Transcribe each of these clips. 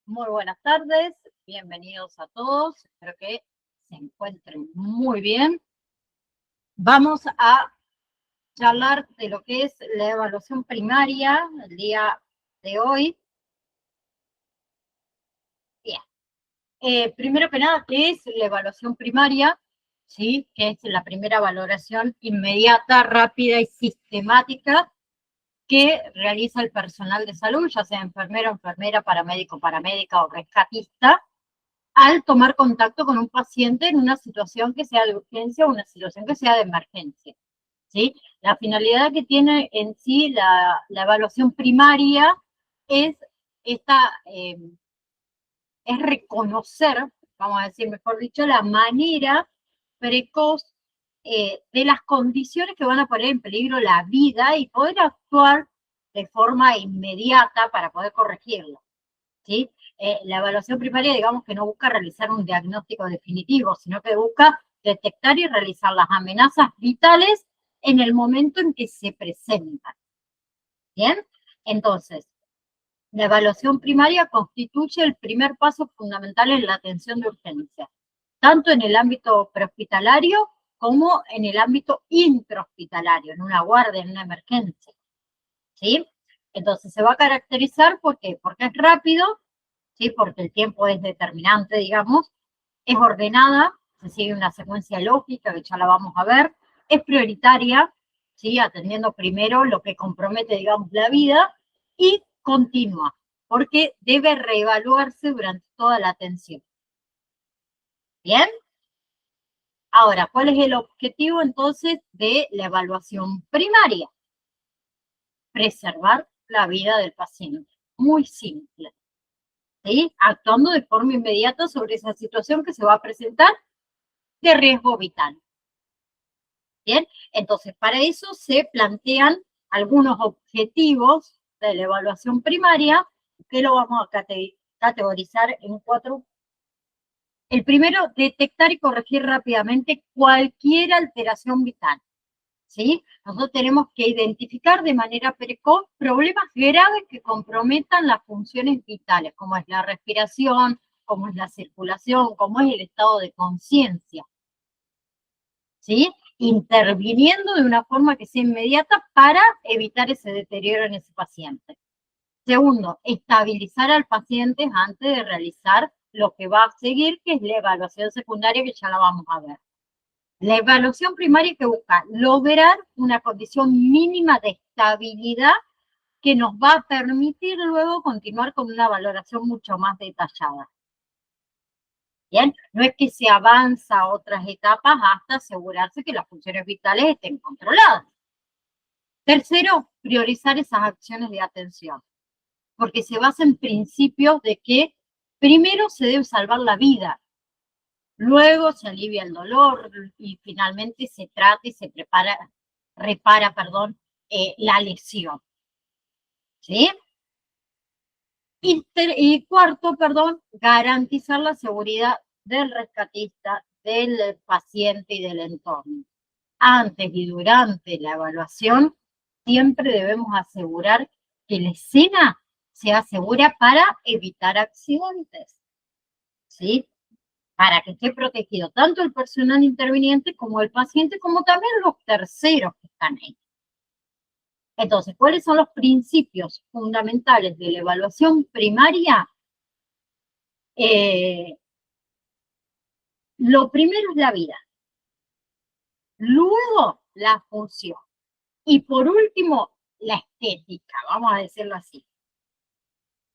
Muy buenas tardes, bienvenidos a todos, espero que se encuentren muy bien. Vamos a charlar de lo que es la evaluación primaria el día de hoy. Bien, primero que nada, ¿qué es la evaluación primaria? ¿Sí? Que es la primera valoración inmediata, rápida y sistemática que realiza el personal de salud, ya sea enfermero, enfermera, paramédico, paramédica o rescatista, al tomar contacto con un paciente en una situación que sea de urgencia o una situación que sea de emergencia. ¿Sí? La finalidad que tiene en sí la evaluación primaria es, esta, es reconocer, vamos a decir mejor dicho, la manera precoz de las condiciones que van a poner en peligro la vida y poder actuar de forma inmediata para poder corregirlo. ¿Sí? La evaluación primaria, digamos que no busca realizar un diagnóstico definitivo, sino que busca detectar y realizar las amenazas vitales en el momento en que se presentan. ¿Bien? Entonces, la evaluación primaria constituye el primer paso fundamental en la atención de urgencia, tanto en el ámbito prehospitalario como en el ámbito intrahospitalario, en una guardia, en una emergencia. ¿Sí? Entonces, se va a caracterizar ¿por qué? Porque es rápido, ¿sí? Porque el tiempo es determinante, digamos, es ordenada, se sigue una secuencia lógica que ya la vamos a ver, es prioritaria, ¿sí? Atendiendo primero lo que compromete, digamos, la vida, y continua, porque debe reevaluarse durante toda la atención. ¿Bien? Ahora, ¿cuál es el objetivo entonces de la evaluación primaria? Preservar la vida del paciente. Muy simple. ¿Sí? Actuando de forma inmediata sobre esa situación que se va a presentar de riesgo vital. Bien, entonces para eso se plantean algunos objetivos de la evaluación primaria que lo vamos a categorizar en 4. El primero, detectar y corregir rápidamente cualquier alteración vital. ¿Sí? Nosotros tenemos que identificar de manera precoz problemas graves que comprometan las funciones vitales, como es la respiración, como es la circulación, como es el estado de conciencia. ¿Sí? Interviniendo de una forma que sea inmediata para evitar ese deterioro en ese paciente. Segundo, estabilizar al paciente antes de realizar lo que va a seguir, que es la evaluación secundaria, que ya la vamos a ver. La evaluación primaria que busca lograr una condición mínima de estabilidad que nos va a permitir luego continuar con una valoración mucho más detallada. Bien, no es que se avanza a otras etapas hasta asegurarse que las funciones vitales estén controladas. Tercero, priorizar esas acciones de atención, porque se basa en principios de que primero se debe salvar la vida, luego se alivia el dolor y finalmente se trata y se repara, la lesión. ¿Sí? Y cuarto, garantizar la seguridad del rescatista, del paciente y del entorno. Antes y durante la evaluación, siempre debemos asegurar que la escena sea segura para evitar accidentes, ¿sí? Para que esté protegido tanto el personal interviniente como el paciente, como también los terceros que están ahí. Entonces, ¿cuáles son los principios fundamentales de la evaluación primaria? Lo primero es la vida, luego la función y por último la estética, vamos a decirlo así.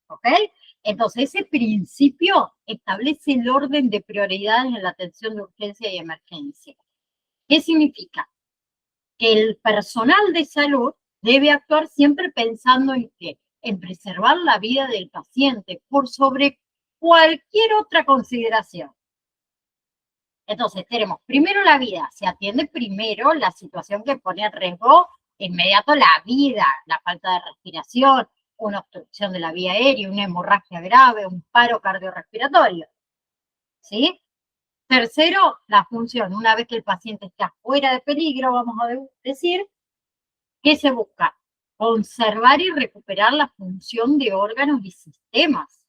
¿Ok? Entonces, ese principio establece el orden de prioridades en la atención de urgencia y emergencia. ¿Qué significa? Que el personal de salud debe actuar siempre pensando en qué, en preservar la vida del paciente por sobre cualquier otra consideración. Entonces, tenemos primero la vida, se atiende primero la situación que pone en riesgo inmediato la vida, la falta de respiración, una obstrucción de la vía aérea, una hemorragia grave, un paro cardiorrespiratorio. ¿Sí? Tercero, la función. Una vez que el paciente está fuera de peligro, vamos a decir, ¿qué se busca? Conservar y recuperar la función de órganos y sistemas.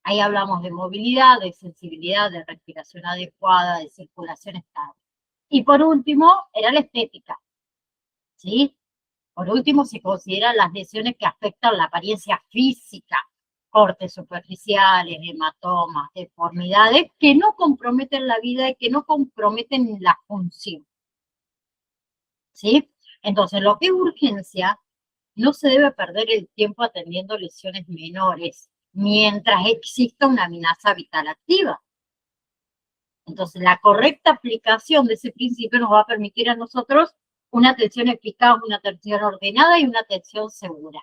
Ahí hablamos de movilidad, de sensibilidad, de respiración adecuada, de circulación estable. Y por último, era la estética, ¿sí? Por último, se consideran las lesiones que afectan la apariencia física, cortes superficiales, hematomas, deformidades, que no comprometen la vida y que no comprometen la función, ¿sí? Entonces, lo que es urgencia, no se debe perder el tiempo atendiendo lesiones menores mientras exista una amenaza vital activa. Entonces, la correcta aplicación de ese principio nos va a permitir a nosotros una atención eficaz, una atención ordenada y una atención segura,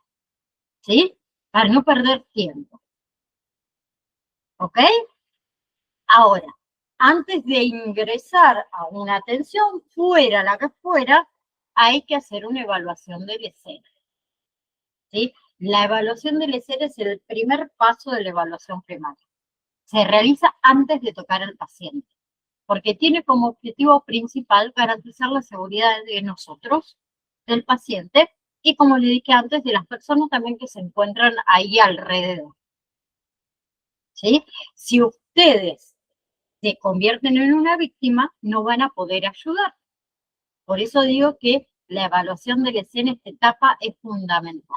¿sí? Para no perder tiempo, ¿ok? Ahora, antes de ingresar a una atención, fuera la que fuera, hay que hacer una evaluación de la escena, ¿sí? La evaluación de la escena es el primer paso de la evaluación primaria. Se realiza antes de tocar al paciente, porque tiene como objetivo principal garantizar la seguridad de nosotros, del paciente, y como le dije antes, de las personas también que se encuentran ahí alrededor, ¿sí? Si ustedes se convierten en una víctima, no van a poder ayudar. Por eso digo que la evaluación de la escena en esta etapa es fundamental.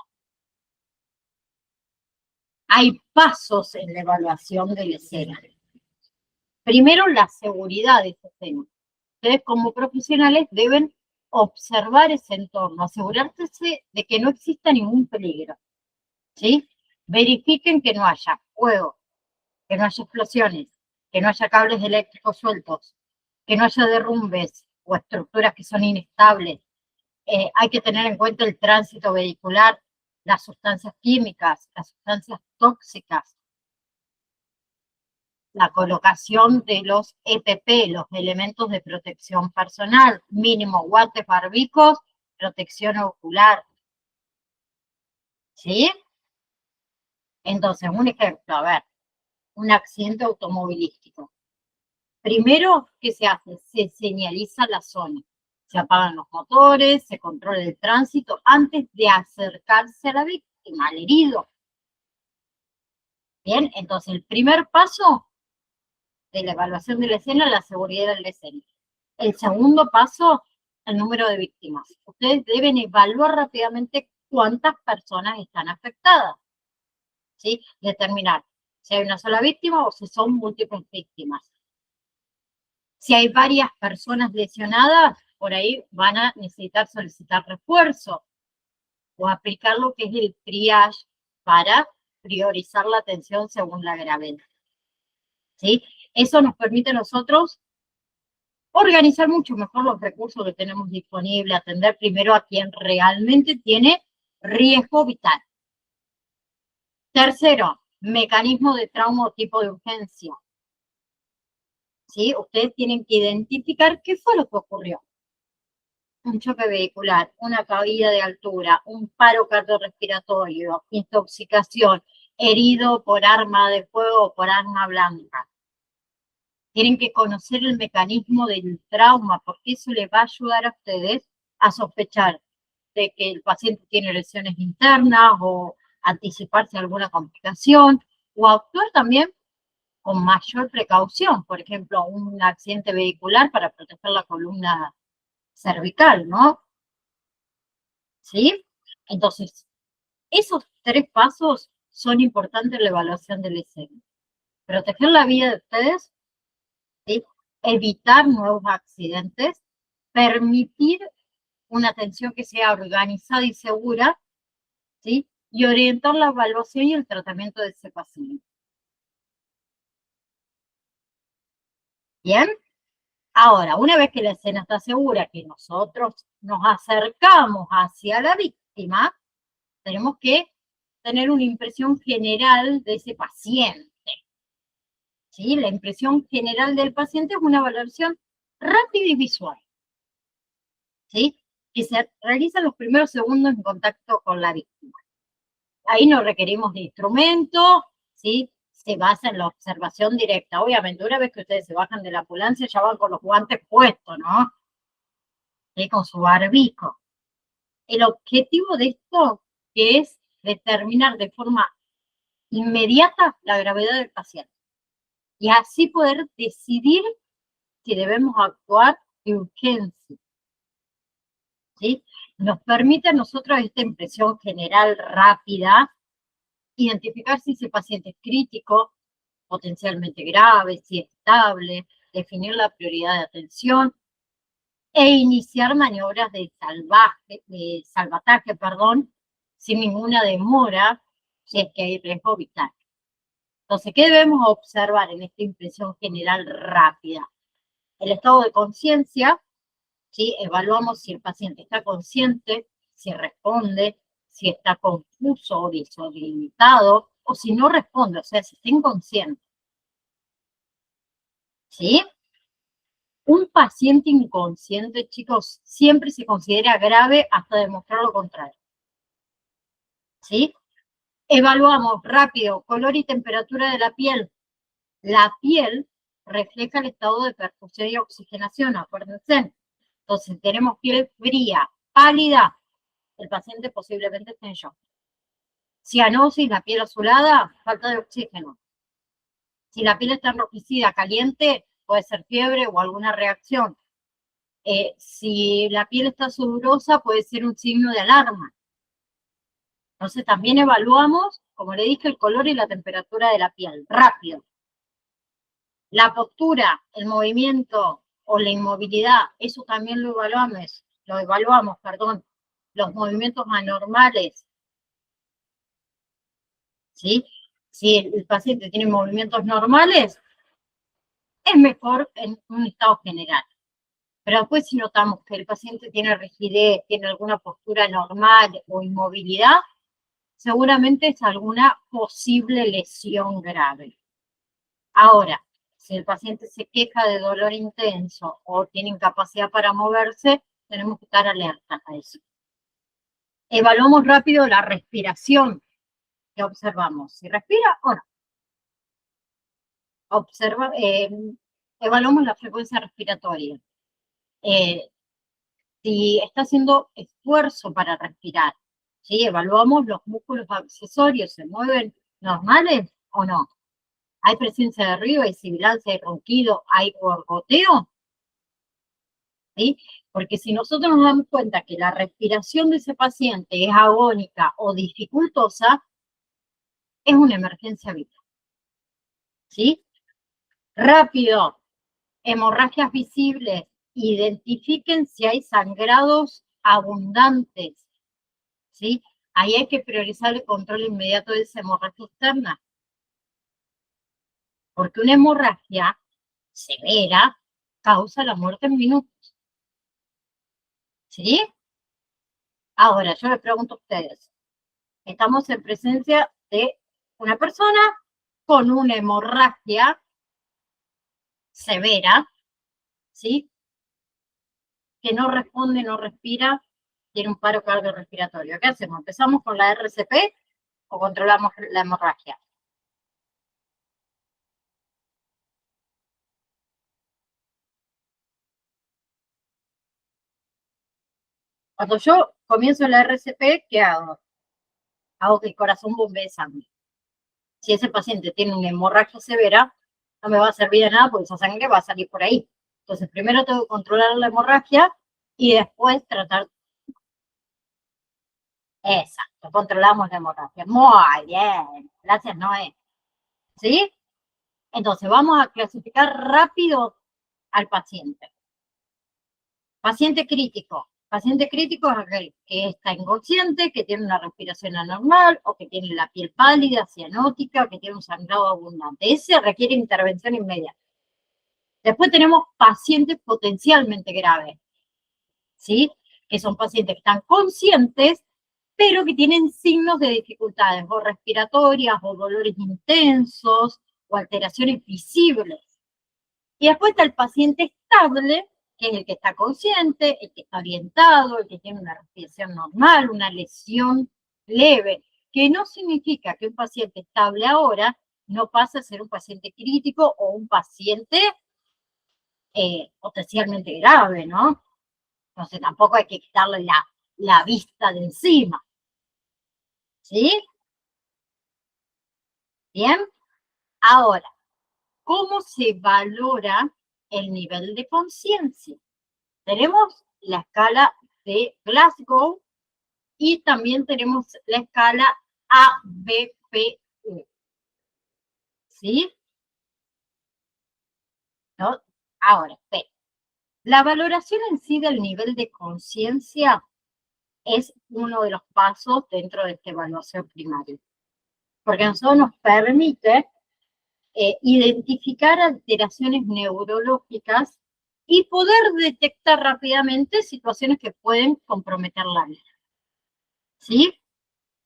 Hay pasos en la evaluación de la escena. Primero, la seguridad de esa escena. Ustedes como profesionales deben observar ese entorno, asegurarse de que no exista ningún peligro, ¿sí? Verifiquen que no haya fuego, que no haya explosiones, que no haya cables eléctricos sueltos, que no haya derrumbes o estructuras que son inestables. Hay que tener en cuenta el tránsito vehicular, las sustancias químicas, las sustancias tóxicas, la colocación de los EPP, los elementos de protección personal, mínimo guantes, barbicos, protección ocular, ¿sí? Entonces, un ejemplo, a ver, un accidente automovilístico. Primero, ¿qué se hace? Se señaliza la zona, se apagan los motores, se controla el tránsito antes de acercarse a la víctima, al herido. Bien, entonces el primer paso de la evaluación de la escena es la seguridad de la escena. El segundo paso, el número de víctimas. Ustedes deben evaluar rápidamente cuántas personas están afectadas, ¿sí? Determinar si hay una sola víctima o si son múltiples víctimas. Si hay varias personas lesionadas, por ahí van a necesitar solicitar refuerzo o aplicar lo que es el triage para priorizar la atención según la gravedad, ¿sí? Eso nos permite a nosotros organizar mucho mejor los recursos que tenemos disponibles, atender primero a quien realmente tiene riesgo vital. Tercero, mecanismo de trauma o tipo de urgencia. ¿Sí? Ustedes tienen que identificar qué fue lo que ocurrió. Un choque vehicular, una caída de altura, un paro cardiorrespiratorio, intoxicación, herido por arma de fuego o por arma blanca. Tienen que conocer el mecanismo del trauma, porque eso les va a ayudar a ustedes a sospechar de que el paciente tiene lesiones internas o anticiparse a alguna complicación o actuar también con mayor precaución, por ejemplo, un accidente vehicular para proteger la columna cervical, ¿no? ¿Sí? Entonces, esos tres pasos son importantes en la evaluación de la escena. Proteger la vida de ustedes, ¿sí? Evitar nuevos accidentes, permitir una atención que sea organizada y segura, ¿sí? Y orientar la evaluación y el tratamiento de ese paciente. ¿Bien? Ahora, una vez que la escena está segura, que nosotros nos acercamos hacia la víctima, tenemos que tener una impresión general de ese paciente, ¿sí? La impresión general del paciente es una valoración rápida y visual, ¿sí? Que se realiza en los primeros segundos en contacto con la víctima. Ahí no requerimos de instrumento, ¿sí? Se basa en la observación directa. Obviamente, una vez que ustedes se bajan de la ambulancia, ya van con los guantes puestos, ¿no? ¿Sí? Con su barbico. El objetivo de esto, que es determinar de forma inmediata la gravedad del paciente. Y así poder decidir si debemos actuar de urgencia. ¿Sí? Nos permite a nosotros esta impresión general rápida, identificar si ese paciente es crítico, potencialmente grave, si es estable, definir la prioridad de atención e iniciar maniobras de salvataje, sin ninguna demora, si es que hay riesgo vital. Entonces, ¿qué debemos observar en esta impresión general rápida? El estado de conciencia, ¿sí? Evaluamos si el paciente está consciente, si responde, si está confuso o desorientado, o si no responde, o sea, si está inconsciente. ¿Sí? Un paciente inconsciente, chicos, siempre se considera grave hasta demostrar lo contrario. ¿Sí? Evaluamos rápido color y temperatura de la piel. La piel refleja el estado de perfusión y oxigenación, acuérdense. Entonces, tenemos piel fría, pálida, el paciente posiblemente esté en shock. Cianosis, la piel azulada, falta de oxígeno. Si la piel está enrojecida, caliente, puede ser fiebre o alguna reacción. Si la piel está sudorosa, puede ser un signo de alarma. Entonces también evaluamos, como le dije, el color y la temperatura de la piel, rápido. La postura, el movimiento o la inmovilidad, eso también lo evaluamos, los movimientos anormales, ¿sí? Si el paciente tiene movimientos normales, es mejor en un estado general. Pero después si notamos que el paciente tiene rigidez, tiene alguna postura normal o inmovilidad, seguramente es alguna posible lesión grave. Ahora, si el paciente se queja de dolor intenso o tiene incapacidad para moverse, tenemos que estar alertas a eso. Evaluamos rápido la respiración que observamos, si respira o no. Evaluamos la frecuencia respiratoria. Si está haciendo esfuerzo para respirar, ¿sí? Evaluamos los músculos accesorios, ¿se mueven normales o no? ¿Hay presencia de ruido, hay sibilancia, hay ronquido, hay gorgoteo? ¿Sí? Porque si nosotros nos damos cuenta que la respiración de ese paciente es agónica o dificultosa, es una emergencia vital. ¿Sí? Rápido, hemorragias visibles, identifiquen si hay sangrados abundantes, ¿sí? Ahí hay que priorizar el control inmediato de esa hemorragia externa. Porque una hemorragia severa causa la muerte en minutos. ¿Sí? Ahora, yo les pregunto a ustedes, estamos en presencia de una persona con una hemorragia severa, ¿sí? Que no responde, no respira, tiene un paro cardiorrespiratorio. ¿Qué hacemos? ¿Empezamos con la RCP o controlamos la hemorragia? Cuando yo comienzo la RCP, ¿qué hago? Hago que el corazón bombee sangre. Si ese paciente tiene una hemorragia severa, no me va a servir de nada porque esa sangre va a salir por ahí. Entonces, primero tengo que controlar la hemorragia y después tratar. Exacto, controlamos la hemorragia. Muy bien, gracias Noé. ¿Sí? Entonces, vamos a clasificar rápido al paciente. Paciente crítico. Paciente crítico es aquel que está inconsciente, que tiene una respiración anormal, o que tiene la piel pálida, cianótica, o que tiene un sangrado abundante. Ese requiere intervención inmediata. Después tenemos pacientes potencialmente graves, ¿sí? Que son pacientes que están conscientes, pero que tienen signos de dificultades o respiratorias, o dolores intensos, o alteraciones visibles. Y después está el paciente estable, que es el que está consciente, el que está orientado, el que tiene una respiración normal, una lesión leve, que no significa que un paciente estable ahora no pase a ser un paciente crítico o un paciente potencialmente grave, ¿no? Entonces tampoco hay que quitarle la vista de encima, ¿sí? Bien, ahora, ¿cómo se valora el nivel de conciencia? Tenemos la escala de Glasgow y también tenemos la escala ABPU, ¿sí? ¿No? Ahora, ve, la valoración en sí del nivel de conciencia es uno de los pasos dentro de esta evaluación primaria, porque eso nos permite identificar alteraciones neurológicas y poder detectar rápidamente situaciones que pueden comprometer la vida, ¿sí?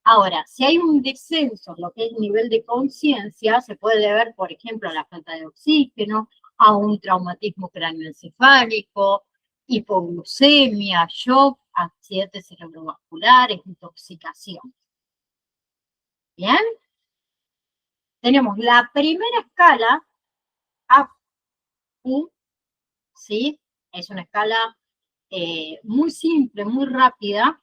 Ahora, si hay un descenso en lo que es nivel de conciencia, se puede deber, por ejemplo, a la falta de oxígeno, a un traumatismo cráneoencefálico, hipoglucemia, shock, accidentes cerebrovasculares, intoxicación. ¿Bien? Tenemos la primera escala, APU, ¿sí? Es una escala muy simple, muy rápida,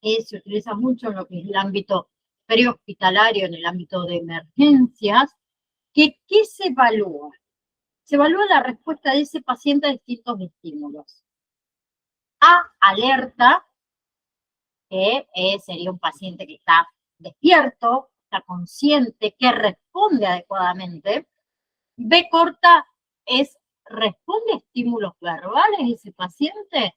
que se utiliza mucho en lo que es el ámbito prehospitalario, en el ámbito de emergencias. ¿Qué se evalúa? Se evalúa la respuesta de ese paciente a distintos estímulos. A, alerta, que sería un paciente que está despierto, está consciente, que responde adecuadamente. B corta es, ¿responde a estímulos verbales ese paciente?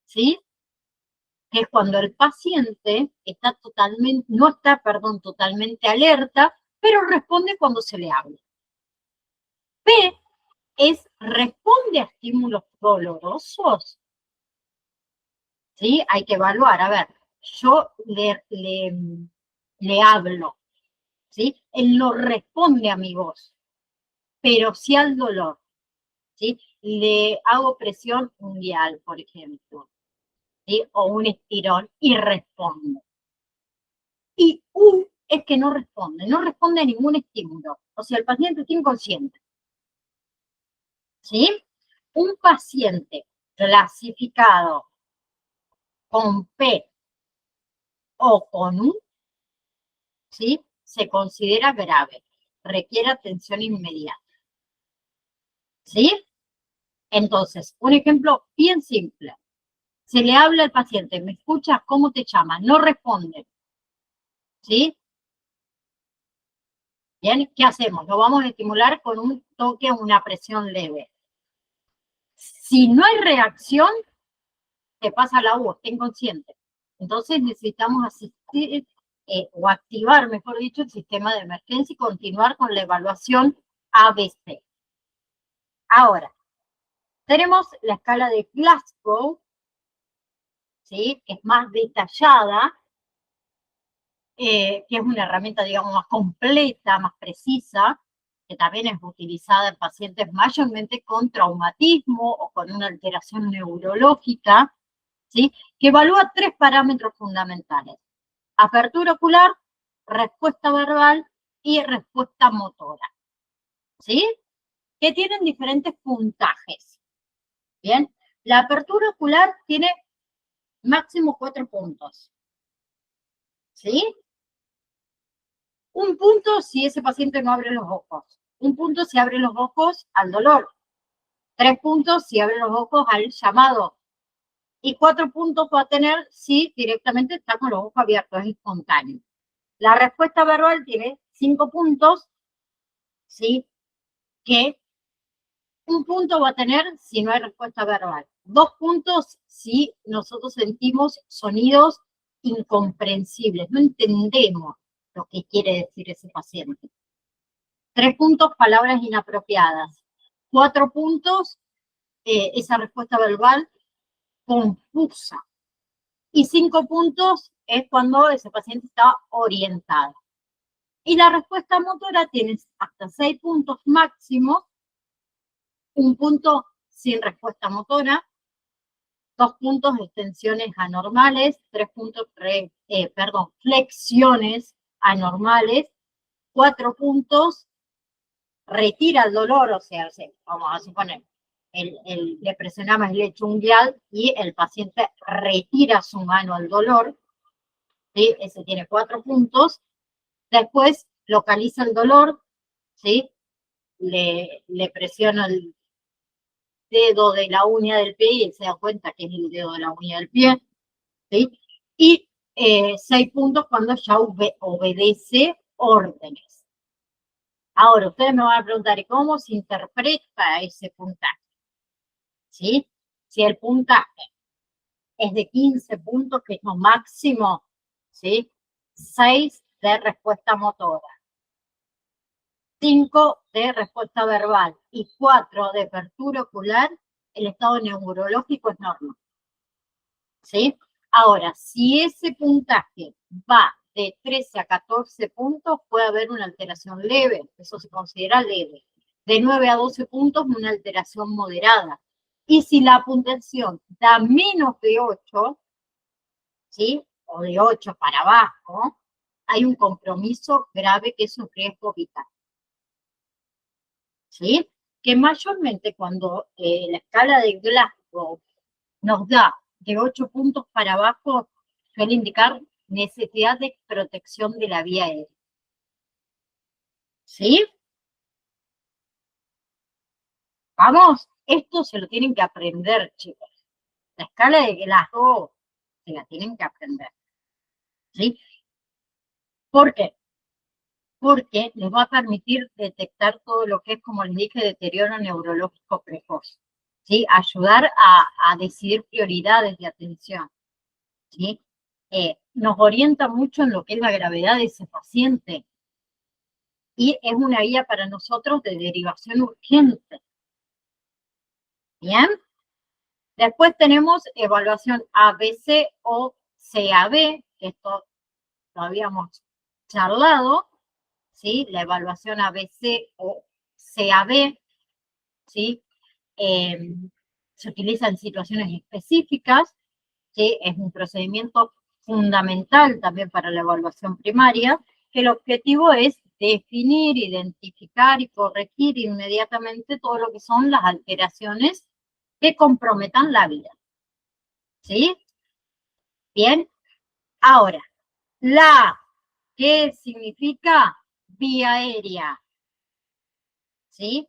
¿Sí? Que es cuando el paciente está totalmente, no está, perdón, totalmente alerta, pero responde cuando se le habla. B es, ¿responde a estímulos dolorosos? ¿Sí? Hay que evaluar, a ver, yo le hablo, ¿sí? Él no responde a mi voz, pero sí al dolor, ¿sí? Le hago presión unguial, por ejemplo, ¿sí? O un estirón y responde. Y U es que no responde a ningún estímulo. O sea, el paciente está inconsciente, ¿sí? Un paciente clasificado con P o con U, ¿sí? Se considera grave, requiere atención inmediata, ¿sí? Entonces, un ejemplo bien simple. Se le habla al paciente, ¿me escuchas? ¿Cómo te llamas? No responde, ¿sí? Bien, ¿qué hacemos? Lo vamos a estimular con un toque o una presión leve. Si no hay reacción, te pasa la U, está inconsciente. Entonces necesitamos asistir o activar, mejor dicho, el sistema de emergencia y continuar con la evaluación ABC. Ahora, tenemos la escala de Glasgow, ¿sí? Que es más detallada, que es una herramienta, digamos, más completa, más precisa, que también es utilizada en pacientes mayormente con traumatismo o con una alteración neurológica, ¿sí? Que evalúa 3 parámetros fundamentales: apertura ocular, respuesta verbal y respuesta motora, ¿sí? Que tienen diferentes puntajes. Bien, la apertura ocular tiene máximo 4 puntos, ¿sí? Un punto si ese paciente no abre los ojos, un punto si abre los ojos al dolor, 3 puntos si abre los ojos al llamado, y 4 puntos va a tener si directamente está con los ojos abiertos, es espontáneo. La respuesta verbal tiene 5 puntos, ¿sí? Que un punto va a tener si no hay respuesta verbal. 2 puntos si nosotros sentimos sonidos incomprensibles, no entendemos lo que quiere decir ese paciente. 3 puntos, palabras inapropiadas. 4 puntos, esa respuesta verbal confusa. Y 5 puntos es cuando ese paciente está orientado. Y la respuesta motora tiene hasta 6 puntos máximos, un punto sin respuesta motora, 2 puntos extensiones anormales, 3 puntos, flexiones anormales, 4 puntos retira el dolor, o sea, vamos a suponer, le presionamos el lecho unguial y el paciente retira su mano al dolor, ¿sí? Ese tiene 4 puntos. Después localiza el dolor, ¿sí? Le presiona el dedo de la uña del pie y se da cuenta que es el dedo de la uña del pie, ¿sí? Y 6 puntos cuando ya obedece órdenes. Ahora, ustedes me van a preguntar, ¿y cómo se interpreta ese puntaje? ¿Sí? Si el puntaje es de 15 puntos, que es lo máximo, ¿sí? 6 de respuesta motora, 5 de respuesta verbal y 4 de apertura ocular, el estado neurológico es normal, ¿sí? Ahora, si ese puntaje va de 13 a 14 puntos, puede haber una alteración leve, eso se considera leve. De 9 a 12 puntos, una alteración moderada. Y si la puntuación da menos de 8, ¿sí? O de 8 para abajo, hay un compromiso grave que es un riesgo vital, ¿sí? Que mayormente cuando la escala de Glasgow nos da de 8 puntos para abajo, suele indicar necesidad de protección de la vía aérea, ¿sí? Vamos, esto se lo tienen que aprender, chicos. La escala de Glasgow se la tienen que aprender, ¿sí? ¿Por qué? Porque les va a permitir detectar todo lo que es, como les dije, deterioro neurológico precoz, ¿sí? Ayudar a decidir prioridades de atención, ¿sí? Nos orienta mucho en lo que es la gravedad de ese paciente y es una guía para nosotros de derivación urgente, ¿bien? Después tenemos evaluación ABC o CAB, que esto lo habíamos charlado, ¿sí? La evaluación ABC o CAB, ¿sí? Se utiliza en situaciones específicas, ¿sí? Es un procedimiento fundamental también para la evaluación primaria, que el objetivo es definir, identificar y corregir inmediatamente todo lo que son las alteraciones que comprometan la vida, ¿sí? Bien, ahora, la ¿qué significa? Vía aérea, ¿sí?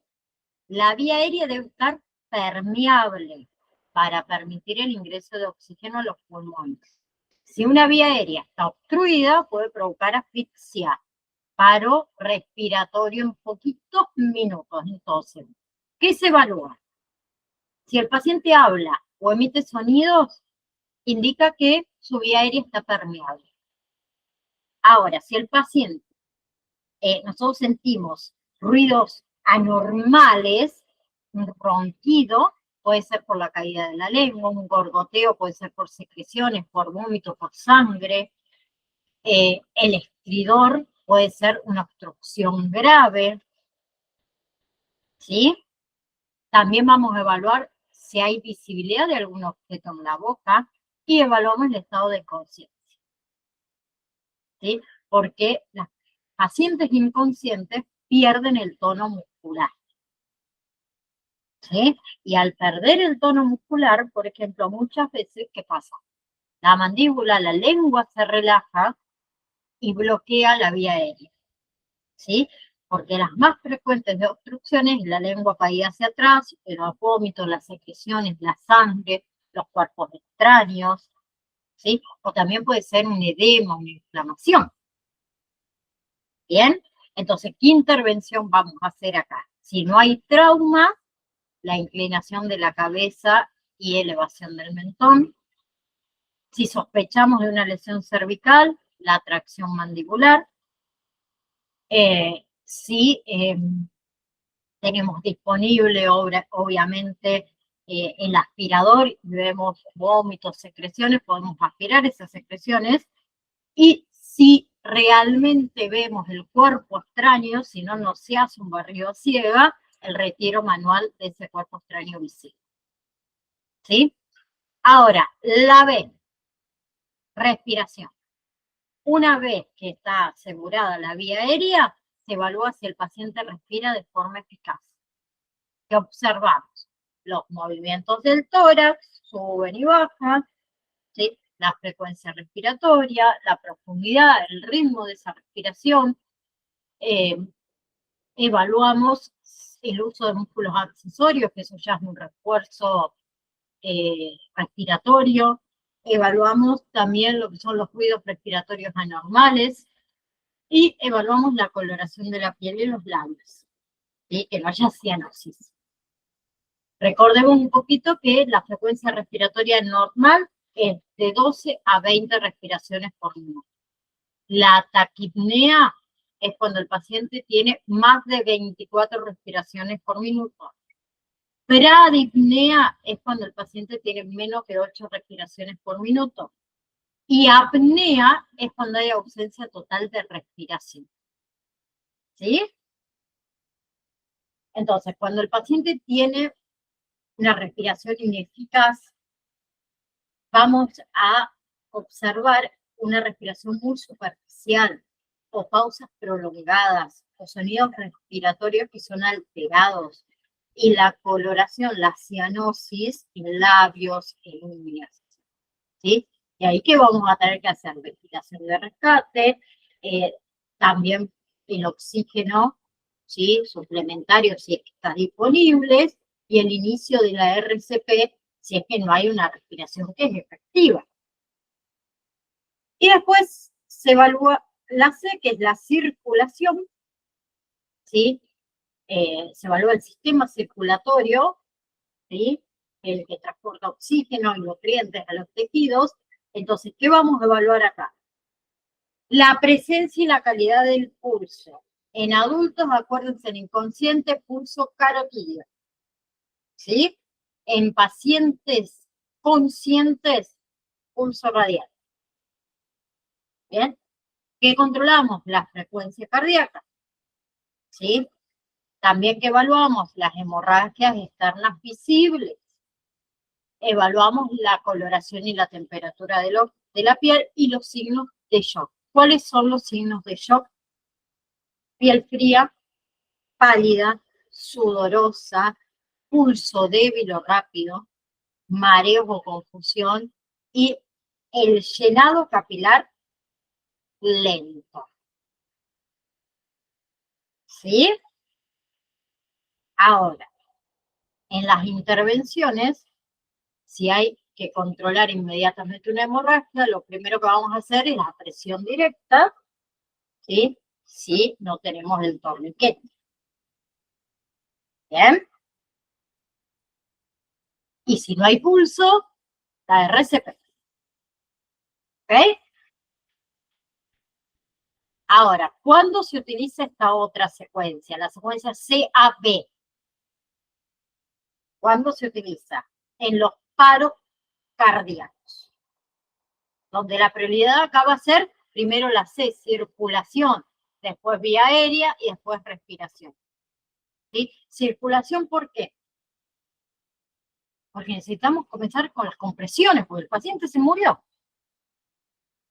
La vía aérea debe estar permeable para permitir el ingreso de oxígeno a los pulmones. Si una vía aérea está obstruida, puede provocar asfixia, paro respiratorio en poquitos minutos. Entonces, ¿qué se evalúa? Si el paciente habla o emite sonidos, indica que su vía aérea está permeable. Ahora, si el paciente, nosotros sentimos ruidos anormales, un ronquido, puede ser por la caída de la lengua, un gorgoteo, puede ser por secreciones, por vómito, por sangre, el estridor puede ser una obstrucción grave, ¿sí? También vamos a evaluar si hay visibilidad de algún objeto en la boca y evaluamos el estado de conciencia, ¿sí? Porque las pacientes inconscientes pierden el tono muscular, ¿sí? Y al perder el tono muscular, por ejemplo, muchas veces, ¿qué pasa? La mandíbula, la lengua se relaja y bloquea la vía aérea, ¿sí? Porque las más frecuentes de obstrucciones es la lengua caída hacia atrás, los vómitos, las secreciones, la sangre, los cuerpos extraños, ¿sí? O también puede ser un edema, una inflamación. ¿Bien? Entonces, ¿qué intervención vamos a hacer acá? Si no hay trauma, la inclinación de la cabeza y elevación del mentón. Si sospechamos de una lesión cervical, la tracción mandibular. Si tenemos disponible, obviamente, el aspirador y vemos vómitos, secreciones, podemos aspirar esas secreciones. Y si realmente vemos el cuerpo extraño, si no, no se hace un barrido ciega, el retiro manual de ese cuerpo extraño visible, ¿sí? Ahora, la B, respiración. Una vez que está asegurada la vía aérea, se evalúa si el paciente respira de forma eficaz. ¿Qué observamos? Los movimientos del tórax suben y bajan, ¿sí? la frecuencia respiratoria, la profundidad, el ritmo de esa respiración. Evaluamos el uso de músculos accesorios, que eso ya es un refuerzo respiratorio. Evaluamos también lo que son los ruidos respiratorios anormales y evaluamos la coloración de la piel y los labios, ¿sí? Que no haya cianosis. Recordemos un poquito que la frecuencia respiratoria normal es de 12 a 20 respiraciones por minuto. La taquipnea es cuando el paciente tiene más de 24 respiraciones por minuto. Bradipnea es cuando el paciente tiene menos de 8 respiraciones por minuto. Y apnea es cuando hay ausencia total de respiración. ¿Sí? Entonces, cuando el paciente tiene una respiración ineficaz, vamos a observar una respiración muy superficial, o pausas prolongadas, o sonidos respiratorios que son alterados, y la coloración, la cianosis en labios, en uñas, ¿sí? Y ahí que vamos a tener que hacer ventilación de rescate, también el oxígeno, ¿sí? Suplementario si es que está disponible, y el inicio de la RCP si es que no hay una respiración que es efectiva. Y después se evalúa la C, que es la circulación, ¿sí? Se evalúa el sistema circulatorio, ¿sí? El que transporta oxígeno y nutrientes a los tejidos. Entonces, ¿qué vamos a evaluar acá? La presencia y la calidad del pulso. En adultos, acuérdense, en inconsciente, pulso carotídeo, ¿sí? En pacientes conscientes, pulso radial. ¿Bien? ¿Qué controlamos? La frecuencia cardíaca, ¿sí? También que evaluamos las hemorragias externas visibles. Evaluamos la coloración y la temperatura de la piel y los signos de shock. ¿Cuáles son los signos de shock? Piel fría, pálida, sudorosa, pulso débil o rápido, mareos o confusión y el llenado capilar lento. ¿Sí? Ahora, en las intervenciones, si hay que controlar inmediatamente una hemorragia, lo primero que vamos a hacer es la presión directa, ¿sí? Si no tenemos el torniquete. ¿Bien? Y si no hay pulso, la RCP. ¿Ok? Ahora, ¿cuándo se utiliza esta otra secuencia? La secuencia CAB. ¿Cuándo se utiliza? En los paros cardíacos, donde la prioridad acá va a ser primero la C, circulación, después vía aérea y después respiración. ¿Sí? Circulación, ¿por qué? Porque necesitamos comenzar con las compresiones, porque el paciente se murió.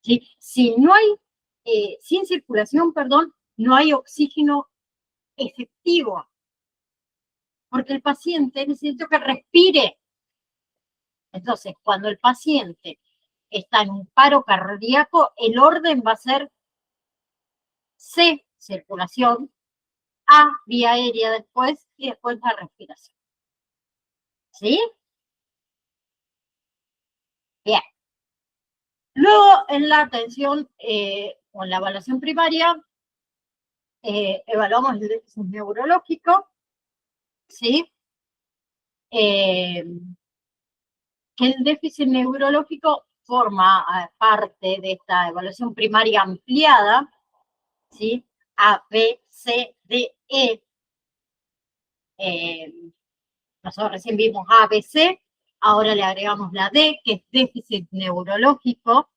¿Sí? Si no hay, sin circulación, perdón, no hay oxígeno efectivo, porque el paciente necesita que respire. Entonces, cuando el paciente está en un paro cardíaco, el orden va a ser C, circulación, A, vía aérea después, y después la respiración. ¿Sí? Bien. Luego, en la atención o en la evaluación primaria, evaluamos el déficit neurológico, ¿sí? Que el déficit neurológico forma parte de esta evaluación primaria ampliada, ¿sí? A, B, C, D, E. Nosotros recién vimos A, B, C, ahora le agregamos la D, que es déficit neurológico,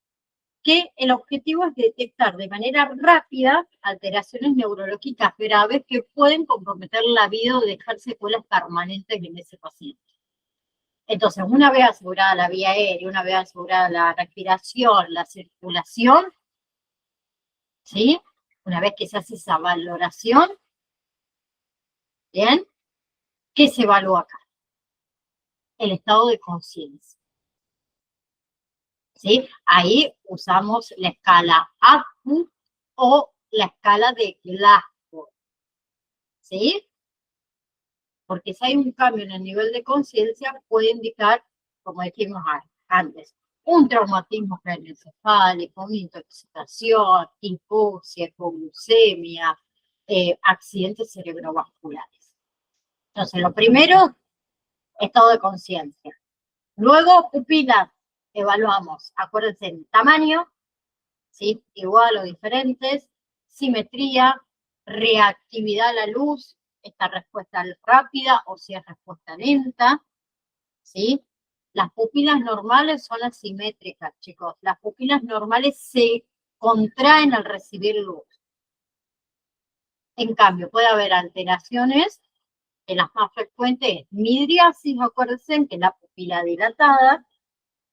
que el objetivo es detectar de manera rápida alteraciones neurológicas graves que pueden comprometer la vida o dejar secuelas permanentes en ese paciente. Entonces, una vez asegurada la vía aérea, una vez asegurada la respiración, la circulación, ¿sí? Una vez que se hace esa valoración, ¿bien? ¿Qué se evalúa acá? El estado de conciencia. ¿sí? Ahí usamos la escala ACU o la escala de Glasgow, ¿sí? Porque si hay un cambio en el nivel de conciencia, puede indicar, como dijimos antes, un traumatismo craneoencefálico, una intoxicación, hipoxia, hipoglucemia, accidentes cerebrovasculares. Entonces, lo primero, estado de conciencia. Luego, pupilas, evaluamos, acuérdense, el tamaño, ¿sí? Igual o diferentes, simetría, reactividad a la luz, esta respuesta rápida o si es respuesta lenta, ¿sí? Las pupilas normales son asimétricas, chicos. Las pupilas normales se contraen al recibir luz. En cambio, puede haber alteraciones, que las más frecuentes es midriasis, acuérdense, que es la pupila dilatada,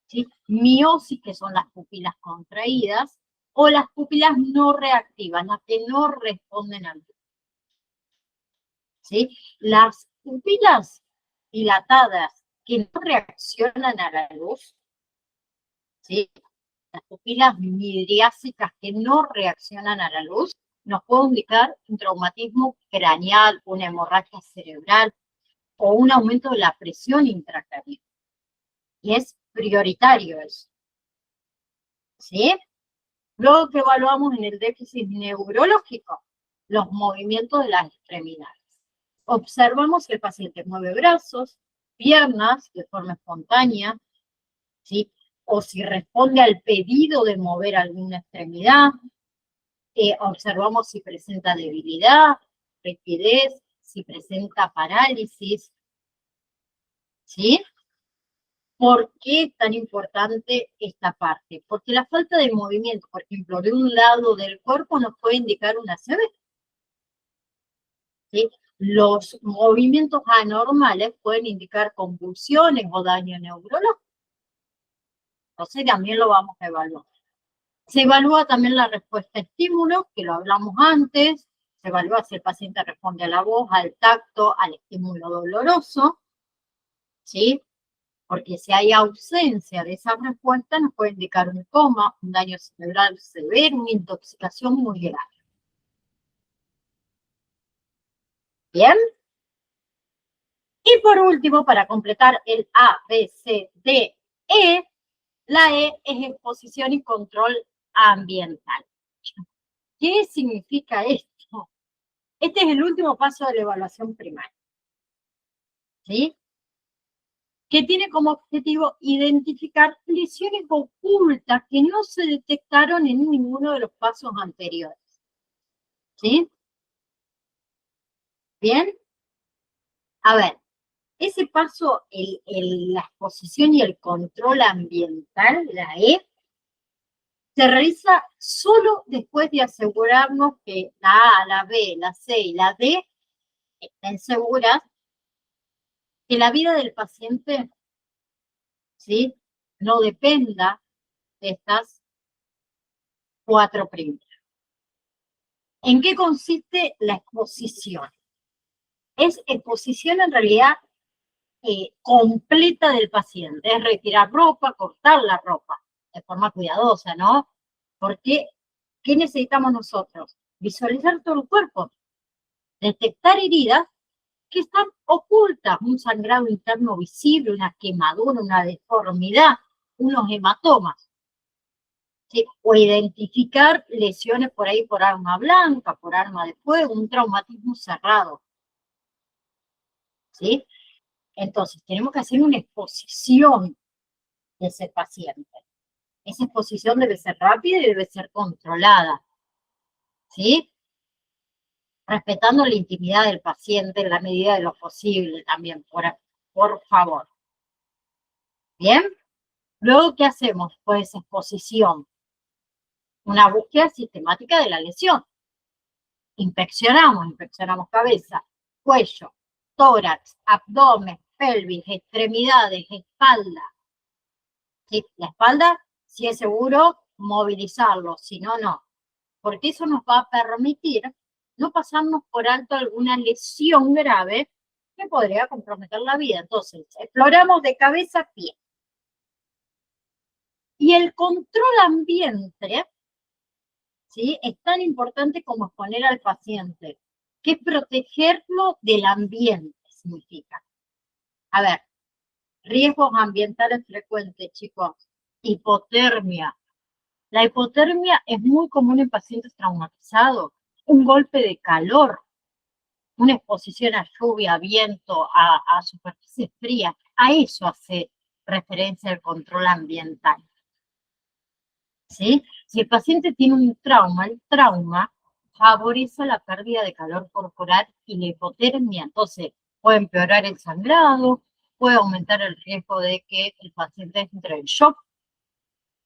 ¿sí? Miosis, que son las pupilas contraídas, o las pupilas no reactivas, las que no responden al luz, ¿sí? Las pupilas dilatadas que no reaccionan a la luz, ¿sí? Las pupilas midriásicas que no reaccionan a la luz, nos puede indicar un traumatismo craneal, una hemorragia cerebral o un aumento de la presión intracraneal. Y es prioritario eso, ¿sí? Luego que evaluamos en el déficit neurológico los movimientos de las extremidades. Observamos si el paciente mueve brazos, piernas de forma espontánea, ¿sí? O si responde al pedido de mover alguna extremidad. Observamos si presenta debilidad, rigidez, si presenta parálisis, ¿sí? ¿Por qué es tan importante esta parte? Porque la falta de movimiento, por ejemplo, de un lado del cuerpo nos puede indicar una ACV, ¿sí? Los movimientos anormales pueden indicar convulsiones o daño neurológico. Entonces también lo vamos a evaluar. Se evalúa también la respuesta a estímulos, que lo hablamos antes. Se evalúa si el paciente responde a la voz, al tacto, al estímulo doloroso, ¿sí? Porque si hay ausencia de esa respuesta, nos puede indicar un coma, un daño cerebral severo, una intoxicación muy grave. ¿Bien? Y por último, para completar el A, B, C, D, E, la E es exposición y control ambiental. ¿Qué significa esto? Este es el último paso de la evaluación primaria, ¿sí? Que tiene como objetivo identificar lesiones ocultas que no se detectaron en ninguno de los pasos anteriores, ¿sí? ¿Bien? A ver, ese paso, la exposición y el control ambiental, la E, se realiza solo después de asegurarnos que la A, la B, la C y la D estén seguras que la vida del paciente, ¿sí?, no dependa de estas cuatro primeras. ¿En qué consiste la exposición? Es exposición en realidad completa del paciente, es retirar ropa, cortar la ropa de forma cuidadosa, ¿no? Porque, ¿qué necesitamos nosotros? Visualizar todo el cuerpo, detectar heridas que están ocultas, un sangrado interno visible, una quemadura, una deformidad, unos hematomas, ¿sí? O identificar lesiones por ahí por arma blanca, por arma de fuego, un traumatismo cerrado, ¿sí? Entonces, tenemos que hacer una exposición de ese paciente. Esa exposición debe ser rápida y debe ser controlada, ¿sí? Respetando la intimidad del paciente en la medida de lo posible también, por favor. ¿Bien? Luego, ¿qué hacemos? Pues exposición. Una búsqueda sistemática de la lesión. Inspeccionamos cabeza, cuello, tórax, abdomen, pelvis, extremidades, espalda. ¿Sí? La espalda, si es seguro, movilizarlo, si no, no. Porque eso nos va a permitir no pasarnos por alto alguna lesión grave que podría comprometer la vida. Entonces, exploramos de cabeza a pie. Y el control ambiente, ¿sí? Es tan importante como exponer al paciente, que es protegerlo del ambiente, significa. A ver, riesgos ambientales frecuentes, chicos. Hipotermia. La hipotermia es muy común en pacientes traumatizados. Un golpe de calor, una exposición a lluvia, viento, a superficies frías. A eso hace referencia el control ambiental. ¿Sí? Si el paciente tiene un trauma, el trauma favorece la pérdida de calor corporal y la hipotermia. Entonces, puede empeorar el sangrado, puede aumentar el riesgo de que el paciente entre en shock,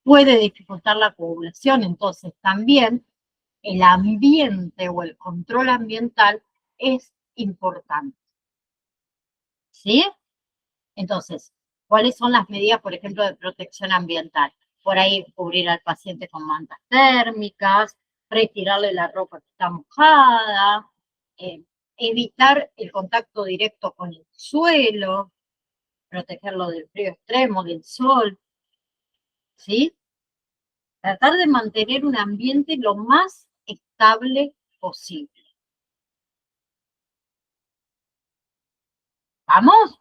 puede dificultar la coagulación. Entonces, también el ambiente o el control ambiental es importante. ¿Sí? Entonces, ¿cuáles son las medidas, por ejemplo, de protección ambiental? Por ahí cubrir al paciente con mantas térmicas, retirarle la ropa que está mojada, evitar el contacto directo con el suelo, protegerlo del frío extremo, del sol, ¿sí? Tratar de mantener un ambiente lo más estable posible. ¿Vamos?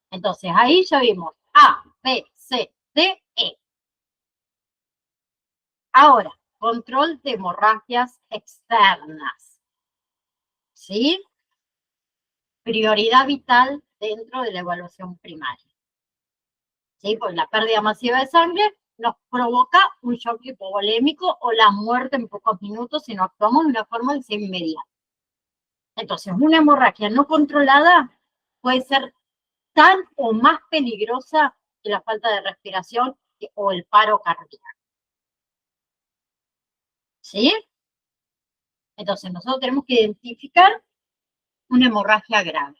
Entonces, ahí ya vimos A, B, C, D, E. Ahora, control de hemorragias externas. ¿Sí? Prioridad vital dentro de la evaluación primaria. ¿Sí? Pues la pérdida masiva de sangre nos provoca un shock hipovolémico o la muerte en pocos minutos si no actuamos de una forma que sea inmediata. Entonces, una hemorragia no controlada puede ser tan o más peligrosa que la falta de respiración o el paro cardíaco. ¿Sí? Entonces, nosotros tenemos que identificar una hemorragia grave.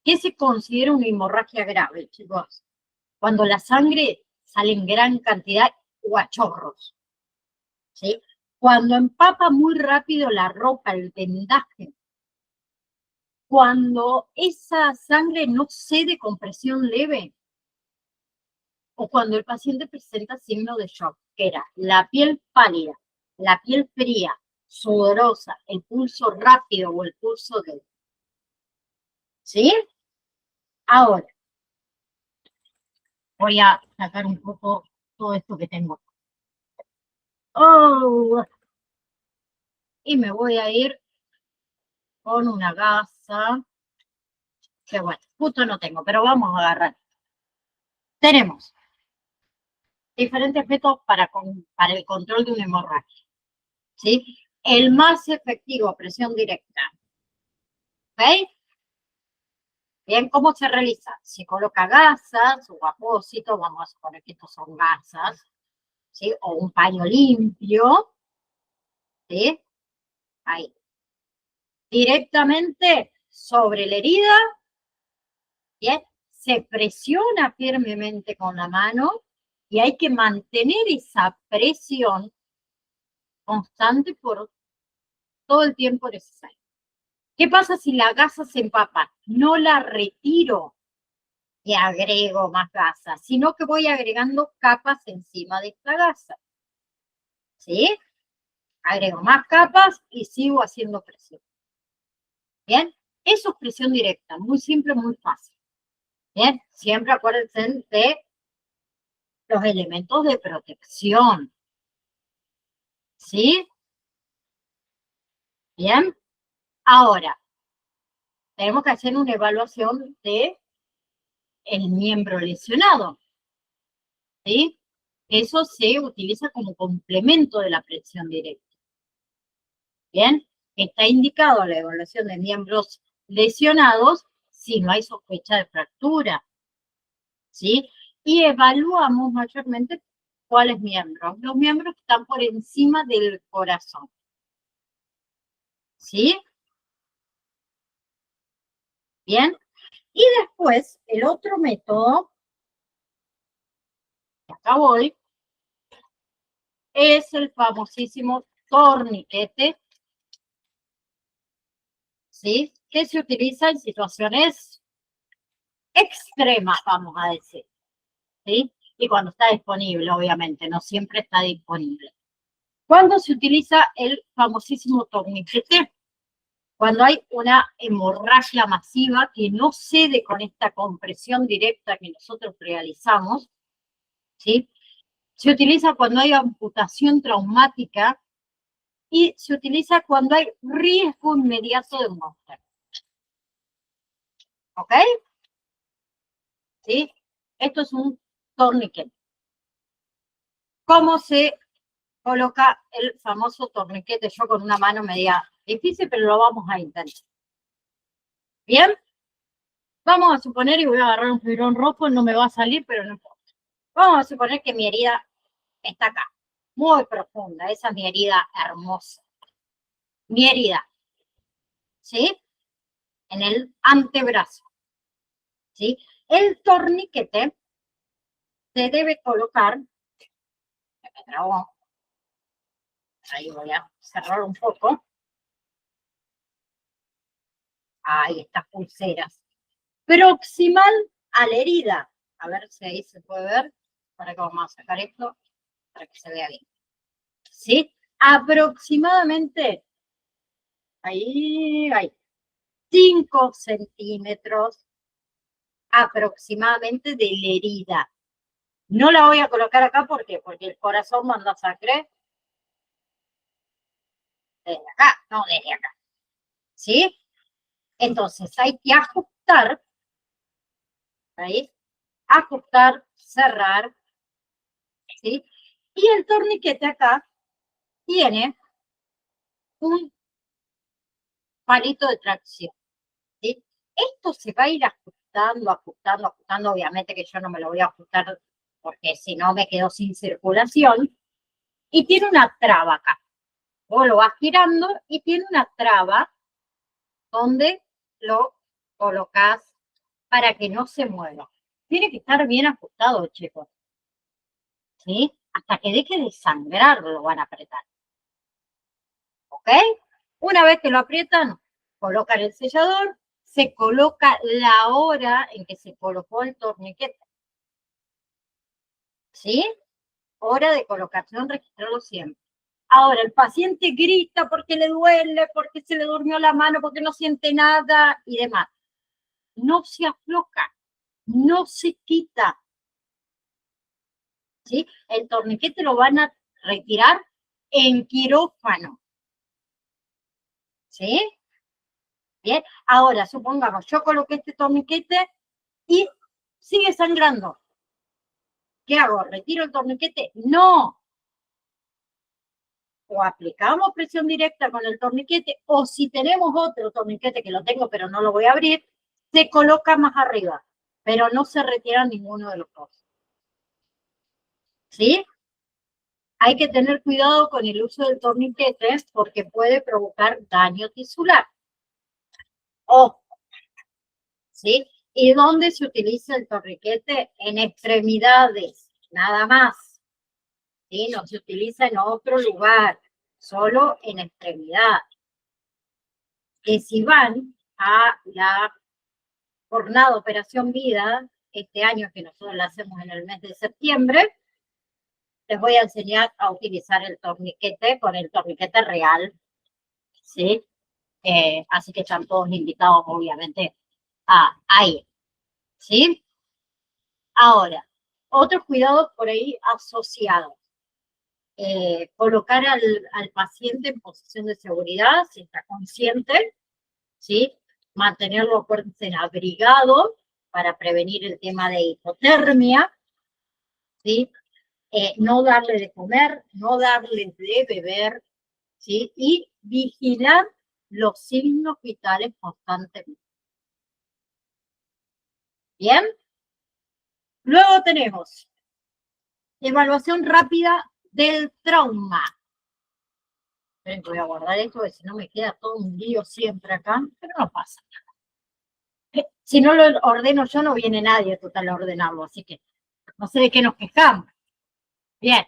¿Qué se considera una hemorragia grave, chicos? Cuando la sangre sale en gran cantidad o a chorros. ¿Sí? Cuando empapa muy rápido la ropa, el vendaje. Cuando esa sangre no cede con presión leve. O cuando el paciente presenta signos de shock, que era la piel pálida, la piel fría, sudorosa, el pulso rápido o el pulso débil. ¿Sí? Ahora, voy a sacar un poco todo esto que tengo. Oh, y me voy a ir con una gasa, que bueno, justo no tengo, pero vamos a agarrar. Tenemos diferentes métodos para el control de una hemorragia. ¿Sí? El más efectivo, presión directa. ¿Ok? Bien, ¿cómo se realiza? Se coloca gasas o apósitos, vamos a suponer que estos son gasas, ¿sí? O un paño limpio, ¿sí? Ahí. Directamente sobre la herida, ¿bien? Se presiona firmemente con la mano y hay que mantener esa presión constante por todo el tiempo necesario. ¿Qué pasa si la gasa se empapa? No la retiro y agrego más gasa, sino que voy agregando capas encima de esta gasa. ¿Sí? Agrego más capas y sigo haciendo presión. ¿Bien? Eso es presión directa, muy simple, muy fácil. Bien, siempre acuérdense de los elementos de protección. ¿Sí? Bien. Ahora, tenemos que hacer una evaluación de el miembro lesionado. ¿Sí? Eso se utiliza como complemento de la presión directa. Bien, está indicado la evaluación de miembros lesionados si no hay sospecha de fractura. ¿Sí? Y evaluamos mayormente cuáles miembros. Los miembros que están por encima del corazón. ¿Sí? Bien. Y después, el otro método, que acá voy, es el famosísimo torniquete, ¿sí? Que se utiliza en situaciones extremas, vamos a decir, ¿sí? y cuando está disponible, obviamente, no siempre está disponible. ¿Cuándo se utiliza el famosísimo torniquete? Cuando hay una hemorragia masiva que no cede con esta compresión directa que nosotros realizamos, ¿sí? Se utiliza cuando hay amputación traumática y se utiliza cuando hay riesgo inmediato de muerte. ¿Ok? ¿Sí? Esto es un torniquete. ¿Cómo se coloca el famoso torniquete? Yo con una mano media difícil, pero lo vamos a intentar. ¿Bien? Vamos a suponer, y voy a agarrar un fibrón rojo, no me va a salir, pero no importa. Vamos a suponer que mi herida está acá, muy profunda. Esa es mi herida hermosa. Mi herida, ¿sí? En el antebrazo, ¿sí? El torniquete se debe colocar, ahí voy a cerrar un poco, ahí estas pulseras, proximal a la herida. A ver si ahí se puede ver, para que vamos a sacar esto, para que se vea bien. ¿Sí? Aproximadamente, ahí, 5 centímetros aproximadamente de la herida. No la voy a colocar acá porque el corazón manda sangre desde acá, no desde acá. ¿Sí? Entonces hay que ajustar, ¿veis? Ajustar, cerrar, ¿sí? Y el torniquete acá tiene un palito de tracción, ¿sí? Esto se va a ir ajustando, ajustando, ajustando. Obviamente que yo no me lo voy a ajustar porque si no me quedo sin circulación. Y tiene una traba acá. Vos lo vas girando y tiene una traba donde lo colocas para que no se mueva. Tiene que estar bien ajustado, chicos. ¿Sí? Hasta que deje de sangrar lo van a apretar. ¿Ok? Una vez que lo aprietan, colocan el sellador, se coloca la hora en que se colocó el torniquete. ¿Sí? Hora de colocación, registrarlo siempre. Ahora, el paciente grita porque le duele, porque se le durmió la mano, porque no siente nada y demás. No se afloja, no se quita. ¿Sí? El torniquete lo van a retirar en quirófano. ¿Sí? Bien, ahora supongamos, yo coloqué este torniquete y sigue sangrando. ¿Qué hago? ¿Retiro el torniquete? No. O aplicamos presión directa con el torniquete, o si tenemos otro torniquete que lo tengo pero no lo voy a abrir, se coloca más arriba, pero no se retira ninguno de los dos. ¿Sí? Hay que tener cuidado con el uso del torniquete porque puede provocar daño tisular. Ojo, ¿sí? ¿Y dónde se utiliza el torniquete? En extremidades, nada más. ¿Sí? No se utiliza en otro lugar, solo en extremidad. Que si van a la jornada Operación Vida, este año que nosotros la hacemos en el mes de septiembre, les voy a enseñar a utilizar el torniquete con el torniquete real, ¿sí? Así que están todos invitados, obviamente, a ir, ¿sí? Ahora, otros cuidados por ahí asociados. Colocar al paciente en posición de seguridad, si está consciente, ¿sí? Mantenerlo fuerte abrigado para prevenir el tema de hipotermia, ¿sí? No darle de comer, no darle de beber, ¿sí? Y vigilar los signos vitales constantemente. ¿Bien? Luego tenemos evaluación rápida del trauma. Esperen que voy a guardar esto, porque si no me queda todo un lío siempre acá, pero no pasa nada. Si no lo ordeno yo, no viene nadie total a ordenarlo, así que no sé de qué nos quejamos. Bien.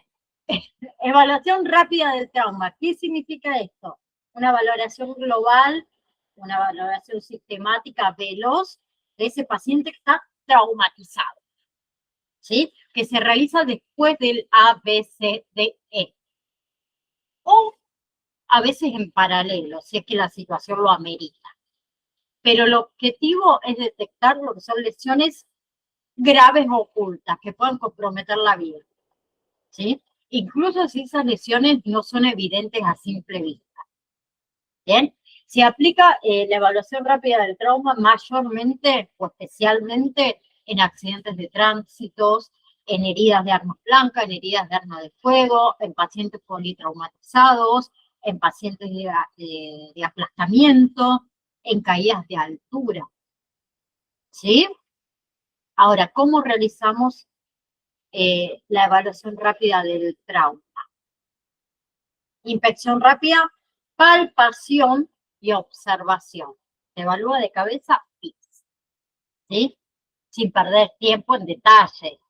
Evaluación rápida del trauma. ¿Qué significa esto? Una valoración global, una valoración sistemática, veloz de ese paciente que está traumatizado. ¿Sí? que se realiza después del ABCDE. O a veces en paralelo, si es que la situación lo amerita. Pero el objetivo es detectar lo que son lesiones graves o ocultas que puedan comprometer la vida, ¿sí? Incluso si esas lesiones no son evidentes a simple vista. ¿Bien? Se aplica la evaluación rápida del trauma mayormente o especialmente en accidentes de tránsitos, en heridas de arma blanca, en heridas de arma de fuego, en pacientes politraumatizados, en pacientes de aplastamiento, en caídas de altura. ¿Sí? Ahora, ¿cómo realizamos la evaluación rápida del trauma? Inspección rápida, palpación y observación. Se evalúa de cabeza a pies, ¿sí? Sin perder tiempo en detalle,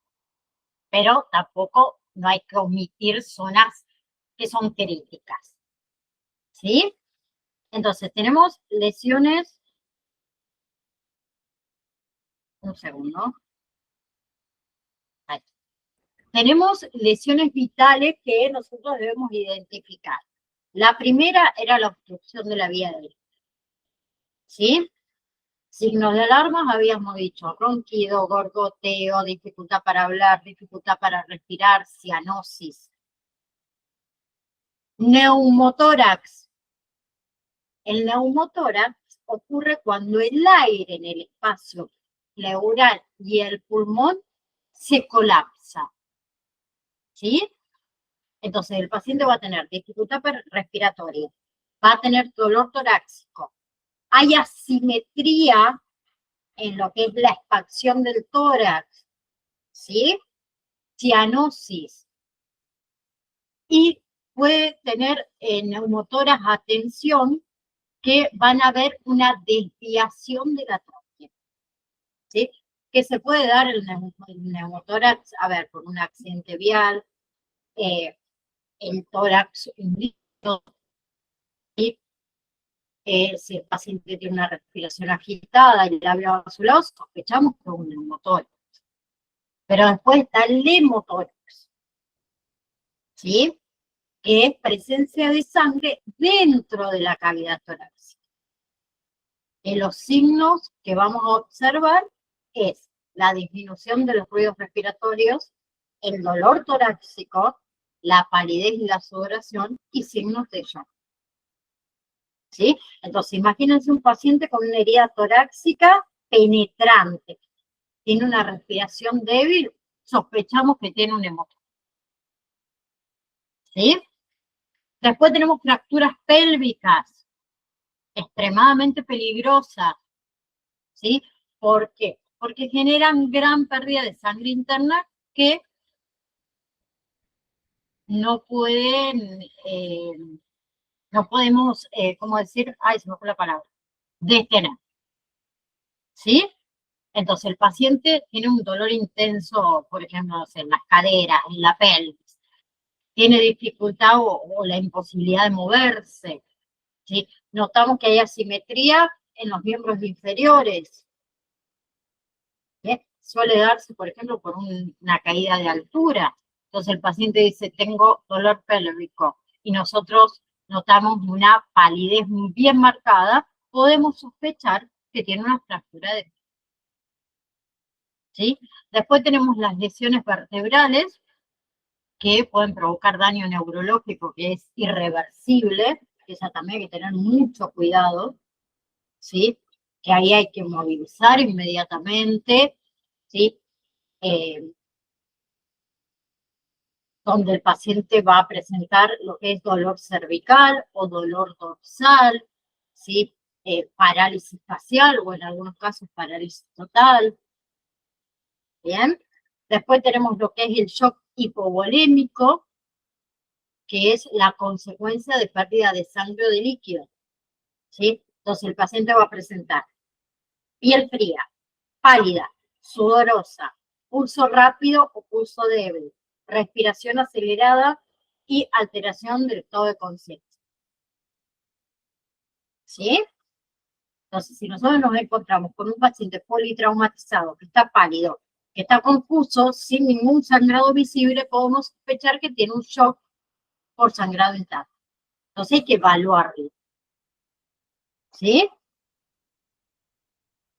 pero tampoco no hay que omitir zonas que son críticas, ¿sí? Entonces, tenemos lesiones, un segundo. Ahí. Tenemos lesiones vitales que nosotros debemos identificar. La primera era la obstrucción de la vía aérea, ¿sí? Signos de alarma habíamos dicho, ronquido, gorgoteo, dificultad para hablar, dificultad para respirar, cianosis. Neumotórax. El neumotórax ocurre cuando el aire en el espacio pleural y el pulmón se colapsa, ¿sí? Entonces el paciente va a tener dificultad respiratoria, va a tener dolor torácico. Hay asimetría en lo que es la expansión del tórax, ¿sí? Cianosis. Y puede tener neumotoras a tensión que van a ver una desviación de la tráquea, ¿sí? Que se puede dar el neumotórax, a ver, por un accidente vial, el tórax hundido, ¿sí? Si el paciente tiene una respiración agitada y el labio azulado, sospechamos que es un neumotórax. Pero después está el hemotórax, ¿sí? Que es presencia de sangre dentro de la cavidad torácica. Los signos que vamos a observar es la disminución de los ruidos respiratorios, el dolor torácico, la palidez y la sudoración y signos de shock. ¿Sí? Entonces, imagínense un paciente con una herida torácica penetrante, tiene una respiración débil, sospechamos que tiene un hemotórax. ¿Sí? Después tenemos fracturas pélvicas, extremadamente peligrosas. ¿Sí? ¿Por qué? Porque generan gran pérdida de sangre interna que no pueden, no podemos, ¿cómo decir? Ay, se me fue la palabra. Detener. ¿Sí? Entonces el paciente tiene un dolor intenso, por ejemplo, no sé, en las caderas, en la pelvis. Tiene dificultad o la imposibilidad de moverse. ¿Sí? Notamos que hay asimetría en los miembros inferiores. ¿Sí? Suele darse, por ejemplo, por una caída de altura. Entonces el paciente dice, tengo dolor pélvico, y nosotros notamos una palidez muy bien marcada, podemos sospechar que tiene una fractura de... ¿Sí? Después tenemos las lesiones vertebrales, que pueden provocar daño neurológico, que es irreversible, que esa también hay que tener mucho cuidado, ¿sí? Que ahí hay que movilizar inmediatamente, ¿sí? Donde el paciente va a presentar lo que es dolor cervical o dolor dorsal, ¿sí? Parálisis facial o en algunos casos parálisis total. Bien. Después tenemos lo que es el shock hipovolémico, que es la consecuencia de pérdida de sangre o de líquido, ¿sí? Entonces el paciente va a presentar piel fría, pálida, sudorosa, pulso rápido o pulso débil, respiración acelerada y alteración del estado de conciencia. ¿Sí? Entonces, si nosotros nos encontramos con un paciente politraumatizado que está pálido, que está confuso, sin ningún sangrado visible, podemos sospechar que tiene un shock por sangrado interno. Entonces hay que evaluarlo. ¿Sí?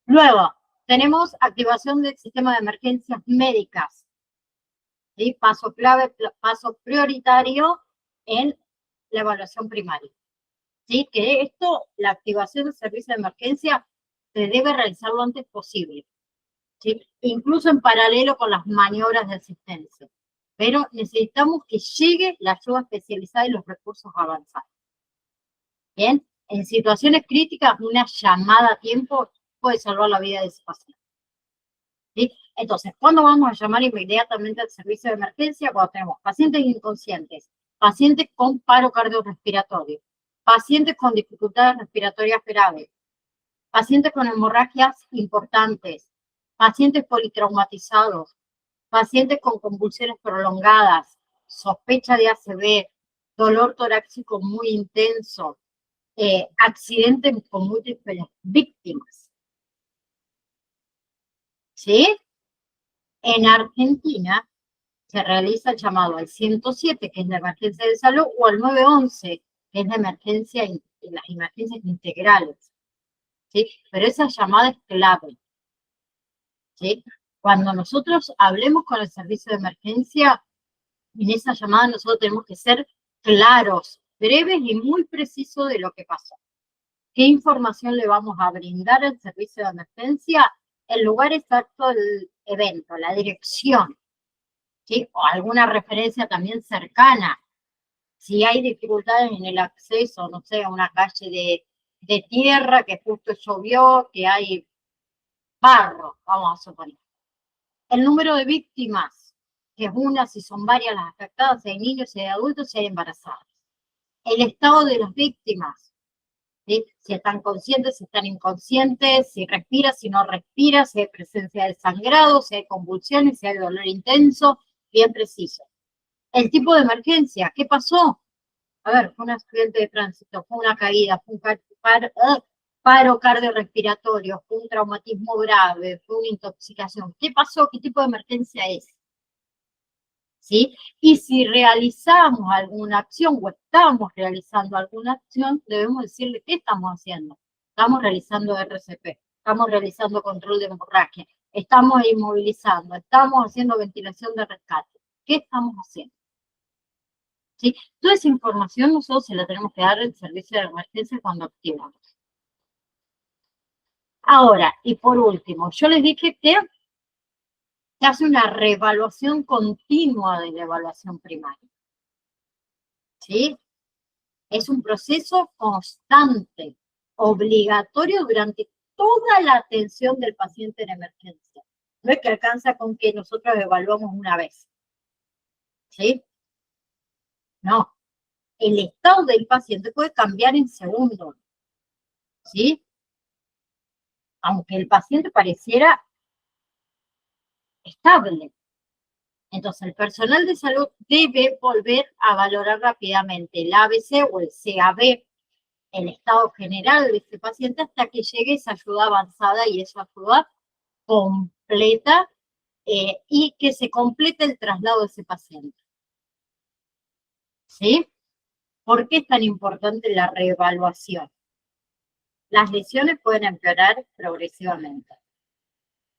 Luego, tenemos activación del sistema de emergencias médicas. ¿Sí? Paso clave, paso prioritario en la evaluación primaria. ¿Sí? Que esto, la activación del servicio de emergencia, se debe realizar lo antes posible. ¿Sí? Incluso en paralelo con las maniobras de asistencia. Pero necesitamos que llegue la ayuda especializada y los recursos avanzados. Bien, en situaciones críticas, una llamada a tiempo puede salvar la vida de ese paciente. ¿Sí? Entonces, ¿cuándo vamos a llamar inmediatamente al servicio de emergencia? Cuando tenemos pacientes inconscientes, pacientes con paro cardiorrespiratorio, pacientes con dificultades respiratorias graves, pacientes con hemorragias importantes, pacientes politraumatizados, pacientes con convulsiones prolongadas, sospecha de ACV, dolor torácico muy intenso, accidentes con múltiples víctimas. ¿Sí? En Argentina se realiza el llamado al 107, que es la emergencia de salud, o al 911, que es la emergencia, las emergencias integrales. ¿Sí? Pero esa llamada es clave. ¿Sí? Cuando nosotros hablemos con el servicio de emergencia, en esa llamada nosotros tenemos que ser claros, breves y muy precisos de lo que pasó. ¿Qué información le vamos a brindar al servicio de emergencia? El lugar exacto del evento, la dirección, ¿sí? O alguna referencia también cercana. Si hay dificultades en el acceso, no sé, a una calle de tierra que justo llovió, que hay barro, vamos a suponer. El número de víctimas, que es una, si son varias las afectadas, si hay niños, si hay adultos, si hay embarazadas. El estado de las víctimas, ¿sí? Si están conscientes, si están inconscientes, si respira, si no respira, si hay presencia de sangrado, si hay convulsiones, si hay dolor intenso, bien preciso. El tipo de emergencia, ¿qué pasó? A ver, fue un accidente de tránsito, fue una caída, fue un paro cardiorrespiratorio, fue un traumatismo grave, fue una intoxicación. ¿Qué pasó? ¿Qué tipo de emergencia es? ¿Sí? Y si realizamos alguna acción o estamos realizando alguna acción, debemos decirle qué estamos haciendo. Estamos realizando RCP, estamos realizando control de hemorragia, estamos inmovilizando, estamos haciendo ventilación de rescate. ¿Qué estamos haciendo? ¿Sí? Toda esa información nosotros se la tenemos que dar al servicio de emergencia cuando activamos. Ahora, y por último, yo les dije que se hace una reevaluación continua de la evaluación primaria. ¿Sí? Es un proceso constante, obligatorio durante toda la atención del paciente en emergencia. No es que alcanza con que nosotros evaluamos una vez. ¿Sí? No. El estado del paciente puede cambiar en segundos. ¿Sí? Aunque el paciente pareciera estable. Entonces, el personal de salud debe volver a valorar rápidamente el ABC o el CAB, el estado general de este paciente, hasta que llegue esa ayuda avanzada y esa ayuda completa y que se complete el traslado de ese paciente. ¿Sí? ¿Por qué es tan importante la reevaluación? Las lesiones pueden empeorar progresivamente.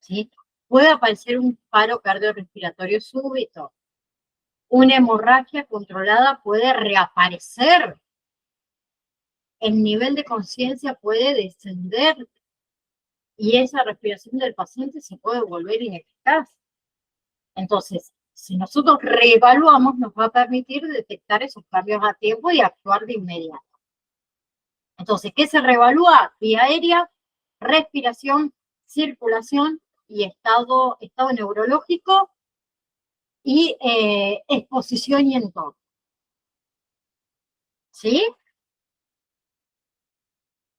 ¿Sí? Puede aparecer un paro cardiorrespiratorio súbito. Una hemorragia controlada puede reaparecer. El nivel de conciencia puede descender y esa respiración del paciente se puede volver ineficaz. Entonces, si nosotros reevaluamos, nos va a permitir detectar esos cambios a tiempo y actuar de inmediato. Entonces, ¿qué se reevalúa? Vía aérea, respiración, circulación y estado neurológico y exposición y entorno. ¿Sí?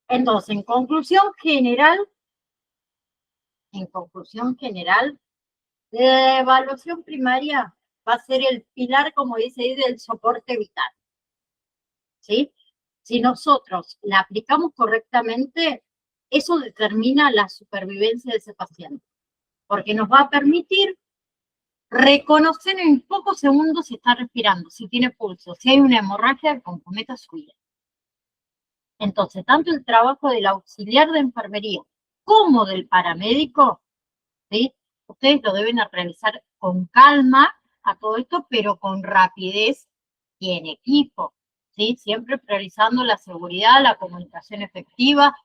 Entonces, en conclusión general, la evaluación primaria va a ser el pilar, como dice ahí, del soporte vital. ¿Sí? Si nosotros la aplicamos correctamente, eso determina la supervivencia de ese paciente. porque nos va a permitir reconocer en pocos segundos si está respirando, si tiene pulso, si hay una hemorragia que comprometa su vida. Entonces, tanto el trabajo del auxiliar de enfermería como del paramédico, ¿sí? Ustedes lo deben realizar con calma a todo esto, pero con rapidez y en equipo, ¿sí? Siempre priorizando la seguridad, la comunicación efectiva,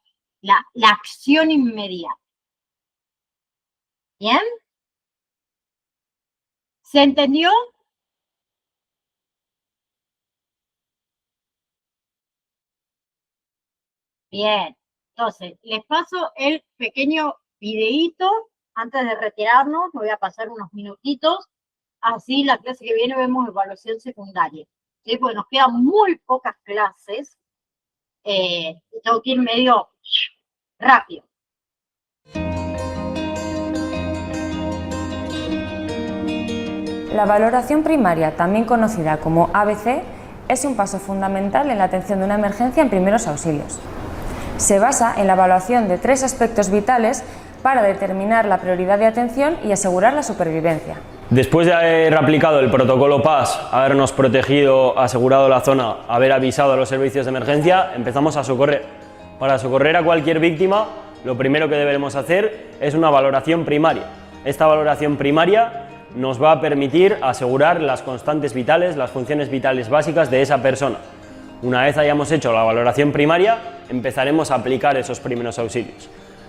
la acción inmediata. ¿Bien? ¿Se entendió? Bien. Entonces, les paso el pequeño videíto antes de retirarnos. Me voy a pasar unos minutitos. Así la clase que viene vemos evaluación secundaria. ¿Sí? Porque nos quedan muy pocas clases. Tengo que ir medio rápido. La valoración primaria, también conocida como ABC, es un paso fundamental en la atención de una emergencia en primeros auxilios. Se basa en la evaluación de 3 aspectos vitales para determinar la prioridad de atención y asegurar la supervivencia. Después de haber aplicado el protocolo PAS, habernos protegido, asegurado la zona, haber avisado a los servicios de emergencia, empezamos a socorrer. Para socorrer a cualquier víctima, lo primero que deberemos hacer es una valoración primaria. Esta valoración primaria nos va a permitir asegurar las constantes vitales, las funciones vitales básicas de esa persona. Una vez hayamos hecho la valoración primaria, empezaremos a aplicar esos primeros auxilios.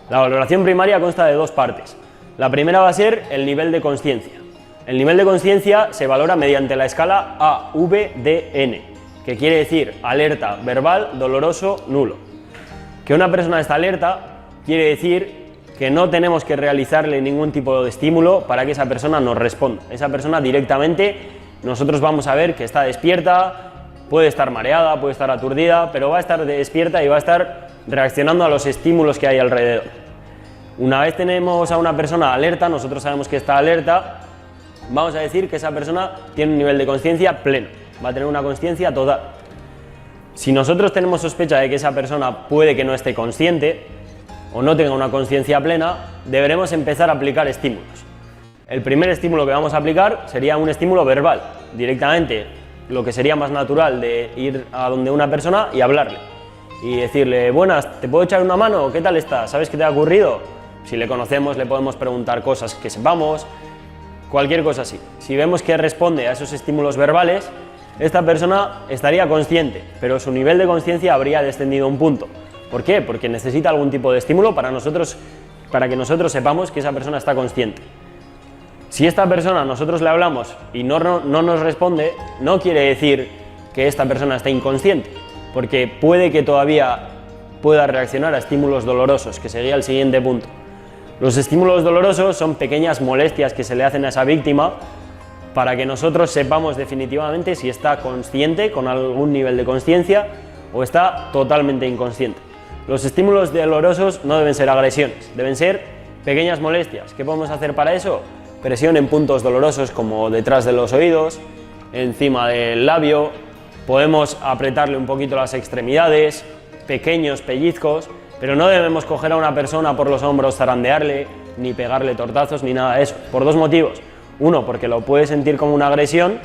La valoración primaria consta de 2 partes. La primera va a ser el nivel de consciencia. El nivel de consciencia se valora mediante la escala AVDN, que quiere decir alerta, verbal, doloroso, nulo. Que una persona está alerta quiere decir que no tenemos que realizarle ningún tipo de estímulo para que esa persona nos responda. Esa persona directamente, nosotros vamos a ver que está despierta, puede estar mareada, puede estar aturdida, pero va a estar despierta y va a estar reaccionando a los estímulos que hay alrededor. Una vez tenemos a una persona alerta, nosotros sabemos que está alerta, vamos a decir que esa persona tiene un nivel de consciencia pleno, va a tener una consciencia total. Si nosotros tenemos sospecha de que esa persona puede que no esté consciente o no tenga una consciencia plena, deberemos empezar a aplicar estímulos. El primer estímulo que vamos a aplicar sería un estímulo verbal, directamente lo que sería más natural de ir a donde una persona y hablarle y decirle: buenas, ¿te puedo echar una mano? ¿Qué tal estás? ¿Sabes qué te ha ocurrido? Si le conocemos, le podemos preguntar cosas que sepamos, cualquier cosa así. Si vemos que responde a esos estímulos verbales, esta persona estaría consciente, pero su nivel de conciencia habría descendido un punto. ¿Por qué? Porque necesita algún tipo de estímulo para que nosotros sepamos que esa persona está consciente. Si esta persona nosotros le hablamos y no nos responde, no quiere decir que esta persona está inconsciente, porque puede que todavía pueda reaccionar a estímulos dolorosos, que sería el siguiente punto. Los estímulos dolorosos son pequeñas molestias que se le hacen a esa víctima para que nosotros sepamos definitivamente si está consciente, con algún nivel de conciencia, o está totalmente inconsciente. Los estímulos dolorosos no deben ser agresiones, deben ser pequeñas molestias. ¿Qué podemos hacer para eso? Presión en puntos dolorosos como detrás de los oídos, encima del labio, podemos apretarle un poquito las extremidades, pequeños pellizcos, pero no debemos coger a una persona por los hombros, zarandearle, ni pegarle tortazos, ni nada de eso, por 2 motivos. Uno, porque lo puede sentir como una agresión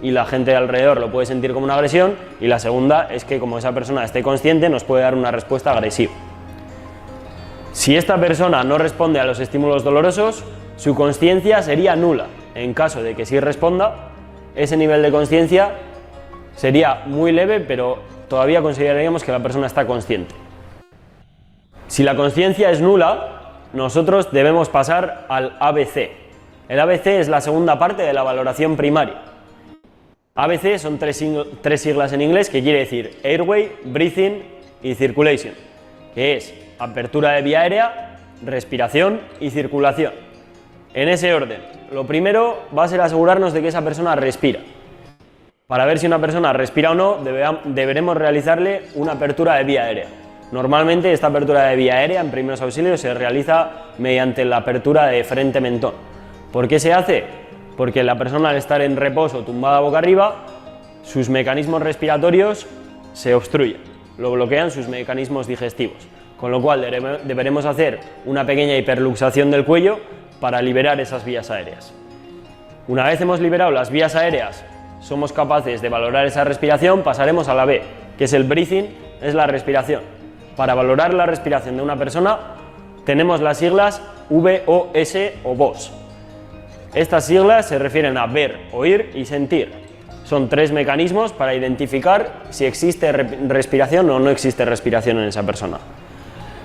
y la gente de alrededor lo puede sentir como una agresión, y la segunda es que como esa persona esté consciente nos puede dar una respuesta agresiva. Si esta persona no responde a los estímulos dolorosos, su consciencia sería nula. En caso de que sí responda, ese nivel de consciencia sería muy leve, pero todavía consideraríamos que la persona está consciente. Si la consciencia es nula, nosotros debemos pasar al ABC. El ABC es la segunda parte de la valoración primaria. ABC son 3 siglas en inglés que quiere decir Airway, Breathing y Circulation, que es apertura de vía aérea, respiración y circulación. En ese orden, lo primero va a ser asegurarnos de que esa persona respira. Para ver si una persona respira o no, deberemos realizarle una apertura de vía aérea. Normalmente esta apertura de vía aérea en primeros auxilios se realiza mediante la apertura de frente-mentón. ¿Por qué se hace? Porque la persona, al estar en reposo tumbada boca arriba, sus mecanismos respiratorios se obstruyen, lo bloquean sus mecanismos digestivos, con lo cual deberemos hacer una pequeña hiperluxación del cuello para liberar esas vías aéreas. Una vez hemos liberado las vías aéreas, somos capaces de valorar esa respiración, pasaremos a la B, que es el breathing, es la respiración. Para valorar la respiración de una persona tenemos las siglas VOS o VOS. Estas siglas se refieren a ver, oír y sentir. Son 3 mecanismos para identificar si existe respiración o no existe respiración en esa persona.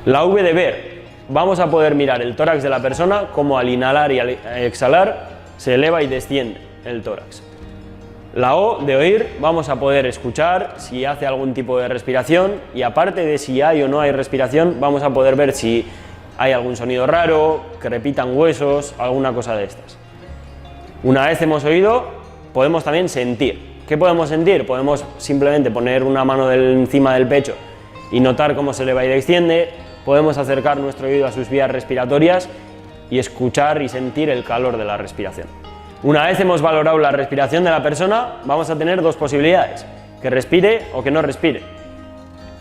La V de ver, vamos a poder mirar el tórax de la persona, como al inhalar y al exhalar se eleva y desciende el tórax. La O de oír, vamos a poder escuchar si hace algún tipo de respiración, y aparte de si hay o no hay respiración, vamos a poder ver si hay algún sonido raro, que repitan huesos, alguna cosa de estas. Una vez hemos oído, podemos también sentir. ¿Qué podemos sentir? Podemos simplemente poner una mano encima del pecho y notar cómo se eleva y desciende. Podemos acercar nuestro oído a sus vías respiratorias y escuchar y sentir el calor de la respiración. Una vez hemos valorado la respiración de la persona, vamos a tener 2 posibilidades, que respire o que no respire.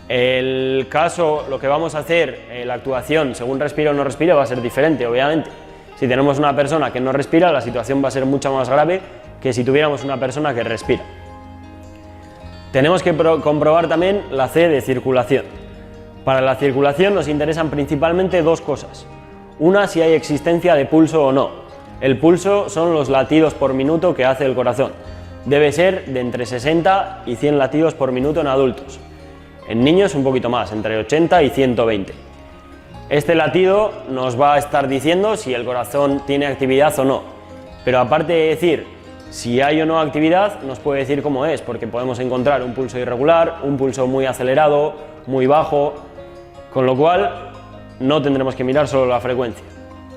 El caso, lo que vamos a hacer, la actuación según respire o no respire va a ser diferente, obviamente. Si tenemos una persona que no respira, la situación va a ser mucho más grave que si tuviéramos una persona que respira. Tenemos que comprobar también la C de circulación. Para la circulación nos interesan principalmente 2 cosas. Una, si hay existencia de pulso o no. El pulso son los latidos por minuto que hace el corazón. Debe ser de entre 60 y 100 latidos por minuto en adultos. En niños un poquito más, entre 80 y 120. Este latido nos va a estar diciendo si el corazón tiene actividad o no. Pero aparte de decir si hay o no actividad, nos puede decir cómo es, porque podemos encontrar un pulso irregular, un pulso muy acelerado, muy bajo, con lo cual no tendremos que mirar solo la frecuencia.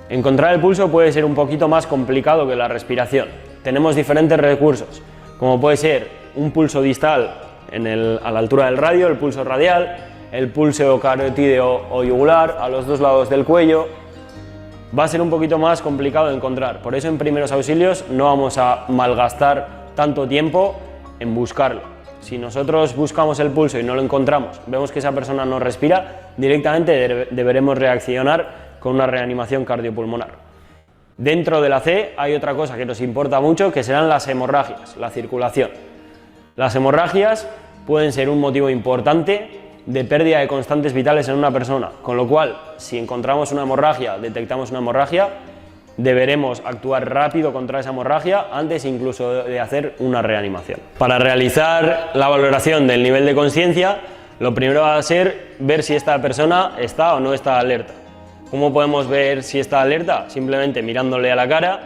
Encontrar el pulso puede ser un poquito más complicado que la respiración. Tenemos diferentes recursos, como puede ser un pulso distal a la altura del radio, el pulso radial, el pulso carotídeo o yugular a los 2 lados del cuello. Va a ser un poquito más complicado de encontrar, por eso en primeros auxilios no vamos a malgastar tanto tiempo en buscarlo. Si nosotros buscamos el pulso y no lo encontramos, vemos que esa persona no respira, directamente deberemos reaccionar con una reanimación cardiopulmonar. Dentro de la C hay otra cosa que nos importa mucho, que serán las hemorragias, la circulación. Las hemorragias pueden ser un motivo importante de pérdida de constantes vitales en una persona, con lo cual, si encontramos una hemorragia, detectamos una hemorragia, deberemos actuar rápido contra esa hemorragia antes incluso de hacer una reanimación. Para realizar la valoración del nivel de conciencia, lo primero va a ser ver si esta persona está o no está alerta. ¿Cómo podemos ver si está alerta? Simplemente mirándole a la cara,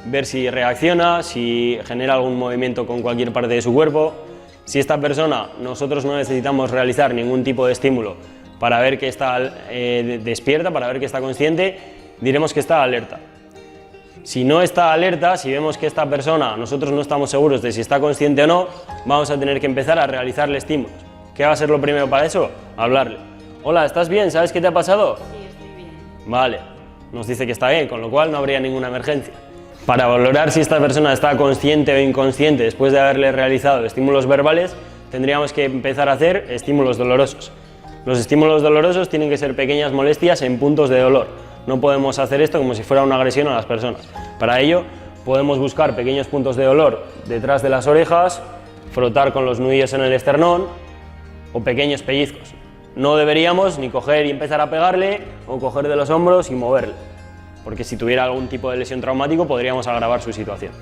ver si reacciona, si genera algún movimiento con cualquier parte de su cuerpo. Si esta persona, nosotros no necesitamos realizar ningún tipo de estímulo para ver que está despierta, para ver que está consciente, diremos que está alerta. Si no está alerta, si vemos que esta persona, nosotros no estamos seguros de si está consciente o no, vamos a tener que empezar a realizarle estímulos. ¿Qué va a ser lo primero para eso? Hablarle. Hola, ¿estás bien? ¿Sabes qué te ha pasado? Sí, estoy bien. Vale, nos dice que está bien, con lo cual no habría ninguna emergencia. Para valorar si esta persona está consciente o inconsciente después de haberle realizado estímulos verbales, tendríamos que empezar a hacer estímulos dolorosos. Los estímulos dolorosos tienen que ser pequeñas molestias en puntos de dolor. No podemos hacer esto como si fuera una agresión a las personas. Para ello, podemos buscar pequeños puntos de dolor detrás de las orejas, frotar con los nudillos en el esternón o pequeños pellizcos. No deberíamos ni coger y empezar a pegarle o coger de los hombros y moverle, porque si tuviera algún tipo de lesión traumático podríamos agravar su situación.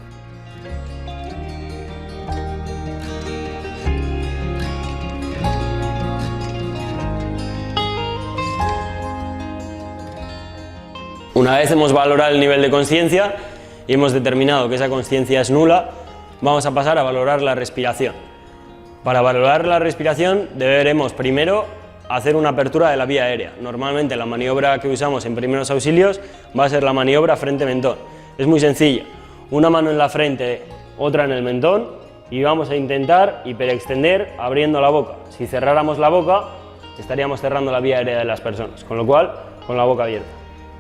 Una vez hemos valorado el nivel de conciencia y hemos determinado que esa conciencia es nula, vamos a pasar a valorar la respiración. Para valorar la respiración deberemos primero hacer una apertura de la vía aérea. Normalmente la maniobra que usamos en primeros auxilios va a ser la maniobra frente-mentón. Es muy sencilla, una mano en la frente, otra en el mentón y vamos a intentar hiperextender abriendo la boca. Si cerráramos la boca estaríamos cerrando la vía aérea de las personas, con lo cual con la boca abierta.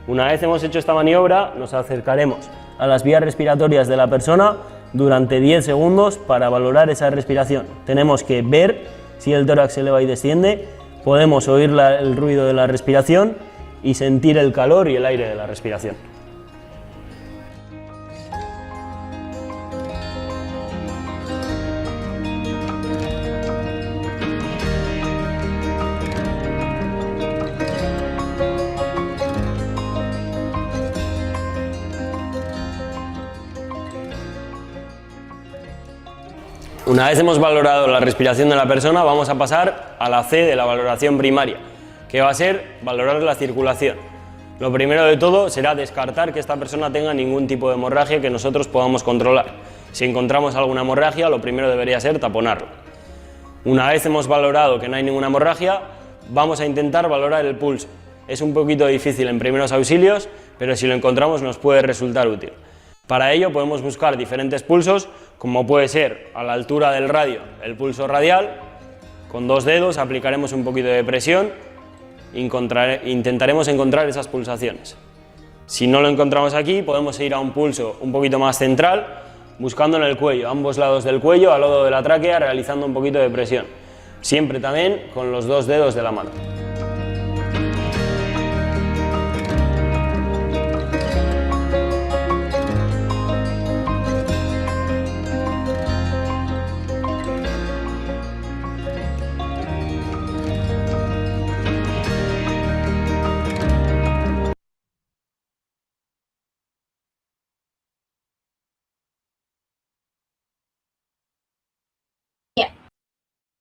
Una vez hemos hecho esta maniobra nos acercaremos a las vías respiratorias de la persona durante 10 segundos para valorar esa respiración. Tenemos que ver si el tórax se eleva y desciende, podemos oír el ruido de la respiración y sentir el calor y el aire de la respiración. Una vez hemos valorado la respiración de la persona, vamos a pasar a la C de la valoración primaria, que va a ser valorar la circulación. Lo primero de todo será descartar que esta persona tenga ningún tipo de hemorragia que nosotros podamos controlar. Si encontramos alguna hemorragia, lo primero debería ser taponarlo. Una vez hemos valorado que no hay ninguna hemorragia, vamos a intentar valorar el pulso. Es un poquito difícil en primeros auxilios, pero si lo encontramos nos puede resultar útil. Para ello podemos buscar diferentes pulsos, como puede ser a la altura del radio el pulso radial. Con 2 dedos aplicaremos un poquito de presión e intentaremos encontrar esas pulsaciones. Si no lo encontramos aquí, podemos ir a un pulso un poquito más central, buscando en el cuello, ambos lados del cuello, al lado de la tráquea, realizando un poquito de presión. Siempre también con los 2 dedos de la mano.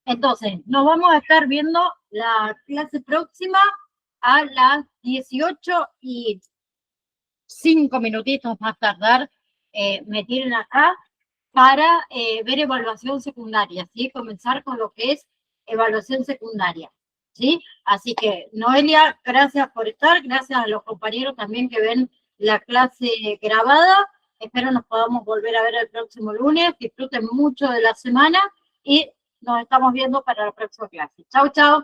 Entonces, nos vamos a estar viendo la clase próxima a las 18:05 minutitos más tardar. Me tienen acá para ver evaluación secundaria, ¿sí? Comenzar con lo que es evaluación secundaria, ¿sí? Así que, Noelia, gracias por estar, gracias a los compañeros también que ven la clase grabada. Espero nos podamos volver a ver el próximo lunes. Disfruten mucho de la semana y nos estamos viendo para la próxima clase. Chau, chau.